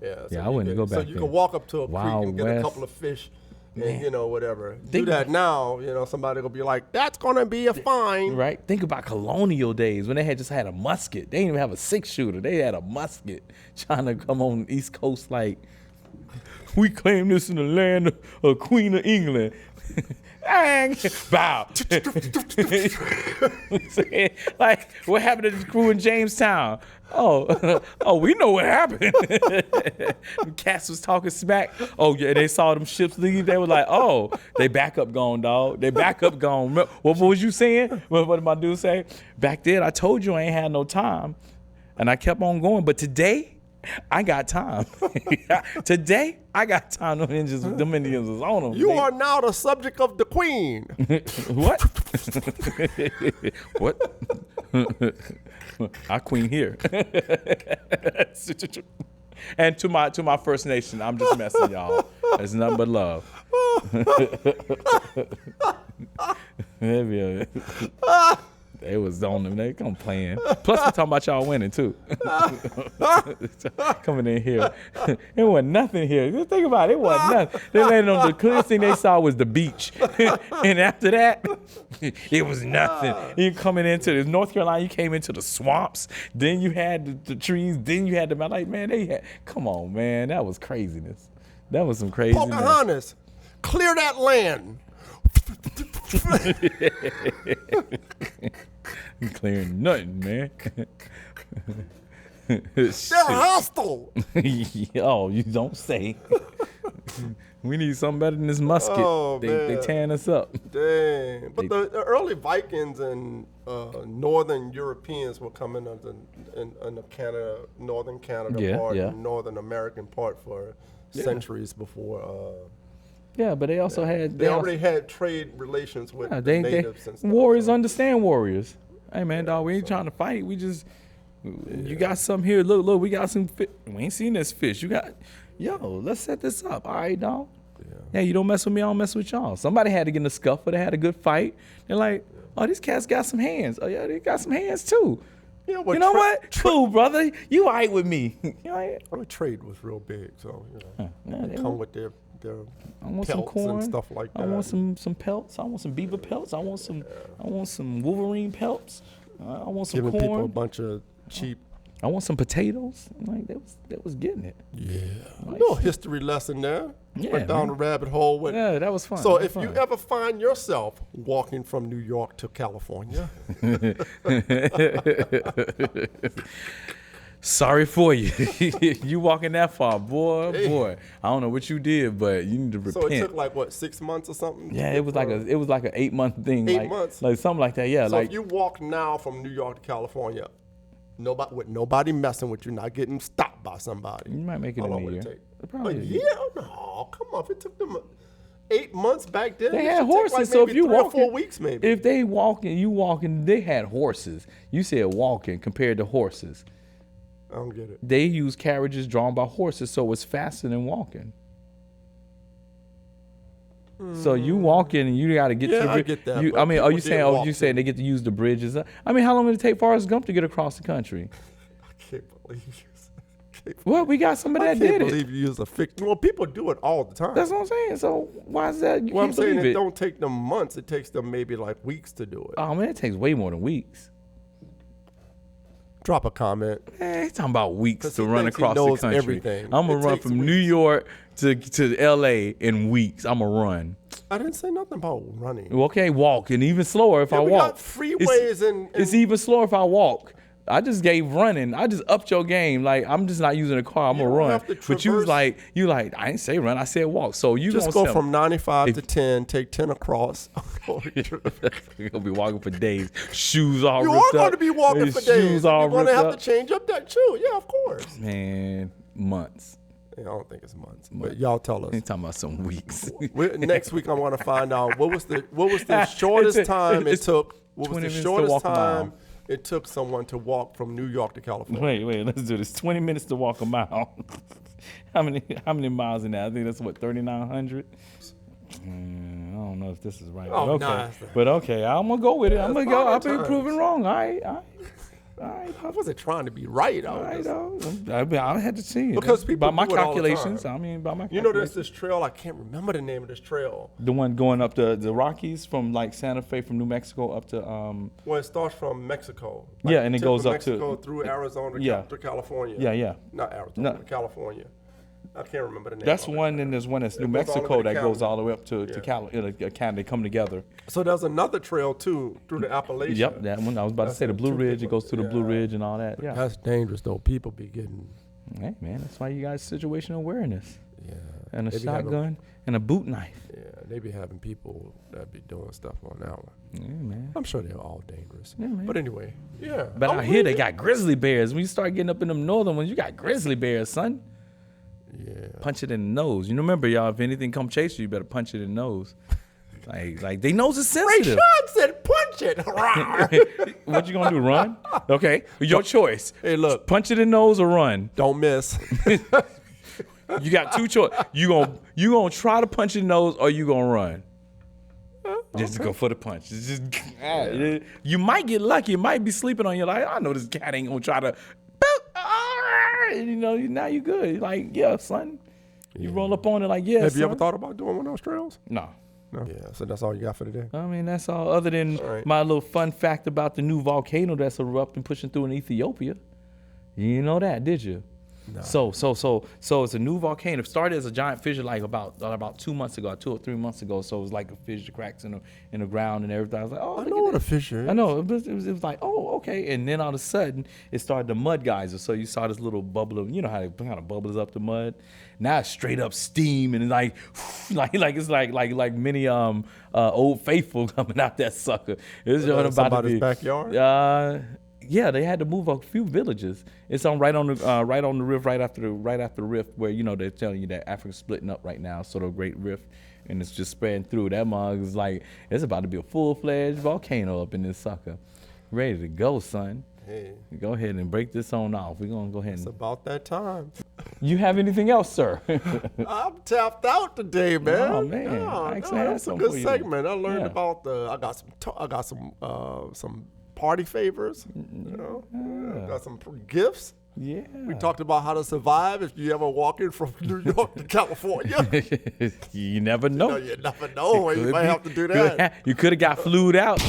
man. Yeah, Yeah, I wouldn't go back So you there. can walk up to a Wild creek and get West. a couple of fish and, Man. you know, whatever. Do Think that now, you know, somebody will be like, that's going to be a fine. Right? Think about colonial days when they just had a musket. They didn't even have a 6-shooter. They had a musket trying to come on the East Coast like, we claim this in the land of Queen of England. Bow. Like, what happened to the crew in Jamestown? Oh, we know what happened. Cats was talking smack. Oh, yeah, they saw them ships leave. They were like, oh, they back up gone, dog. They back up gone. What was you saying? What did my dude say? Back then, I told you I ain't had no time. And I kept on going. But today, I got time. Today, I got time. Them Indians was on them. You are now the subject of the queen. What? What? Our queen here. And to my First Nation, I'm just messing, y'all. It's nothing but love. They was on them. They come playing. Plus, we talking about y'all winning too. Coming in here, it wasn't nothing here. Just think about it. It wasn't nothing. They landed on the clearest thing they saw was the beach, and after that, it was nothing. You coming into this North Carolina, you came into the swamps. Then you had the trees. Then you had the like, man. They had. Come on, man. That was craziness. That was some craziness. Pocahontas, clear that land. You clearing nothing, man. They're hostile. Oh, you don't say. We need something better than this musket. Oh, They man. tearing us up. Dang. But the early Vikings and northern Europeans were coming in the Canada, northern Canada part and northern American part for centuries before. Yeah, but they also had... They already had trade relations with the natives and stuff. Warriors understand warriors. Hey, man, dog, we ain't trying to fight. We just... You got something here. Look, we got some fish. We ain't seen this fish. You got... Yo, let's set this up. All right, dog? Yeah, you don't mess with me, I don't mess with y'all. Somebody had to get in a scuffle. They had a good fight. They're like, oh, these cats got some hands. Oh, yeah, they got some hands, too. Yeah, well, you know what? Cool, brother. You all right with me. You all right? Well, trade was real big, so, you know, they they come with their I want pelts some corn and stuff like that. I want some pelts. I want some beaver pelts. I want some Wolverine pelts. I want some giving corn. people a bunch of cheap. I want some potatoes. Like they was getting it. Yeah, Like, a little history lesson there. Yeah, Went down man. the rabbit hole with. Yeah, that was fun. So That was if fun. you ever find yourself walking from New York to California, sorry for you. You walking that far, boy. I don't know what you did, but you need to repent. so it took like what 6 months or something? Yeah, it was like an 8-month thing. 8 months? like something like that. Yeah, So like if you walk now from New York to California, nobody messing with you, not getting stopped by somebody. you might make it How in long a would year. it take? Probably A a year? No, come on. If it took them 8 months back then, They it had should take, horses, like, so if maybe you 3 or walking, 4 weeks, maybe. If they walking, they had horses. You said walking compared to horses. I don't get it. They use carriages drawn by horses, so it's faster than walking. So you walking and you got to get Yeah, to the I bridge. get that, Are but you people saying? did Oh, walk you saying they get to use the bridges? I mean, how long did it take Forrest Gump to get across the country? I can't believe you. Well, we got somebody I that can't did it. believe you use a fiction. Well, people do it all the time. That's what I'm saying. So why is that? You well, I'm can't saying believe it it. don't take them months. It takes them maybe like weeks to do it. Oh man, it takes way more than weeks. Drop a comment. Man, he's talking about weeks 'Cause to he run thinks he across the knows country. everything. I'm gonna It run takes from weeks. New York to LA in weeks. I'm gonna run. I didn't say nothing about running. Okay, walk, and even slower if I we walk. got freeways and It's even slower if I walk. I just gave running. I just upped your game. Like I'm just not using a car. I'm You gonna don't run. have to But you was traverse- like I didn't say run. I said walk. So you just gonna go from 95 to 10, take 10 across. You're gonna be walking for days. Shoes all You ripped are going up. to be walking for Shoes days. all You're going to ripped have up. to change up that shoe. Yeah, of course. Man, months. Yeah, I don't think it's months, but y'all tell us. Ain't talking about some weeks. Next week, I want to find out what was the shortest time it took. What was 20 the minutes to shortest walk a mile. time it took someone to walk from New York to California? Wait, let's do this. 20 minutes to walk a mile. How many miles in that? I think that's what 3,900. I don't know if this is right. Oh, but okay, nice. but okay, I'm gonna go with it. I'm gonna go. I've been times. proven wrong. All right. I wasn't trying to be right. I had to see it. Because people by my do it all the calculations. time. I mean, by my You know, there's this trail. I can't remember the name of this trail. the one going up the Rockies from like Santa Fe from New Mexico up to Well, it starts from Mexico. Yeah, and it tip goes of up to- Mexico through Arizona Yeah. to California. yeah. Not Arizona, No. California. I can't remember the name. That's of it. one, and there's one that's New goes all the way Mexico to that Cali. goes all the way up to Yeah. Cali. Canada. They come together. So there's another trail too through the Appalachian. Yep, that one. I was about to say the Blue two Ridge. It people- goes to the Blue Ridge and all that. Yeah. That's dangerous though. People be getting. Hey man, that's why you guys situational awareness Yeah. and a They be having- shotgun and a boot knife. Yeah, they be having people that be doing stuff on that one. Yeah, man. I'm sure they're all dangerous. Yeah, man. But anyway, yeah. But out here they got grizzly bears. When you start getting up in them northern ones, you got grizzly bears, son. Yeah. Punch it in the nose. You remember, y'all, if anything come chase you, you better punch it in the nose. like they nose is sensitive. Rayshon said, "Punch it." What you gonna do? Run? Okay, your choice. Hey, look. Punch it in the nose or run. Don't miss. You got two choices. You gonna try to punch in the nose or you gonna run? Just go for the punch. It's just, you might get lucky. You might be sleeping on your like. I know this cat ain't gonna try to. You know, now you good. You're like, yeah, son. You roll up on it like, yeah. Have you son. ever thought about doing one of those trails? No. No. Yeah. So that's all you got for today. I mean, that's all. Other than right. my little fun fact about the new volcano that's erupting, pushing through in Ethiopia. You know that, did you? No. So it's a new volcano. It started as a giant fissure like about 2 months ago, 2 or 3 months ago. So it was like a fissure, cracks in the ground and everything. I was like, oh, I look know at what that. a fissure is. I know. It was like, oh, okay. And then all of a sudden, it started the mud geyser. So you saw this little bubble of, you know how it kind of bubbles up the mud. Now it's straight up steam and it's like it's like many Old Faithful coming out that sucker. It's Is that about somebody's to be backyard? Yeah, they had to move a few villages. It's on right on the rift, right after the rift, where you know they're telling you that Africa's splitting up right now, sort of great rift, and it's just spreading through. That mug is like it's about to be a full-fledged volcano up in this sucker, ready to go, son. Hey, Go ahead and break this on off. We're gonna go ahead it's and. about that time. You have anything else, sir? I'm tapped out today, man. Oh, man. I actually had that's a something good for you. segment. I learned Yeah. about I got some party favors. You know, got some gifts. Yeah. We talked about how to survive if you ever walking from New York to California. You never know. You never know. You might have to do that. You could have got flued out.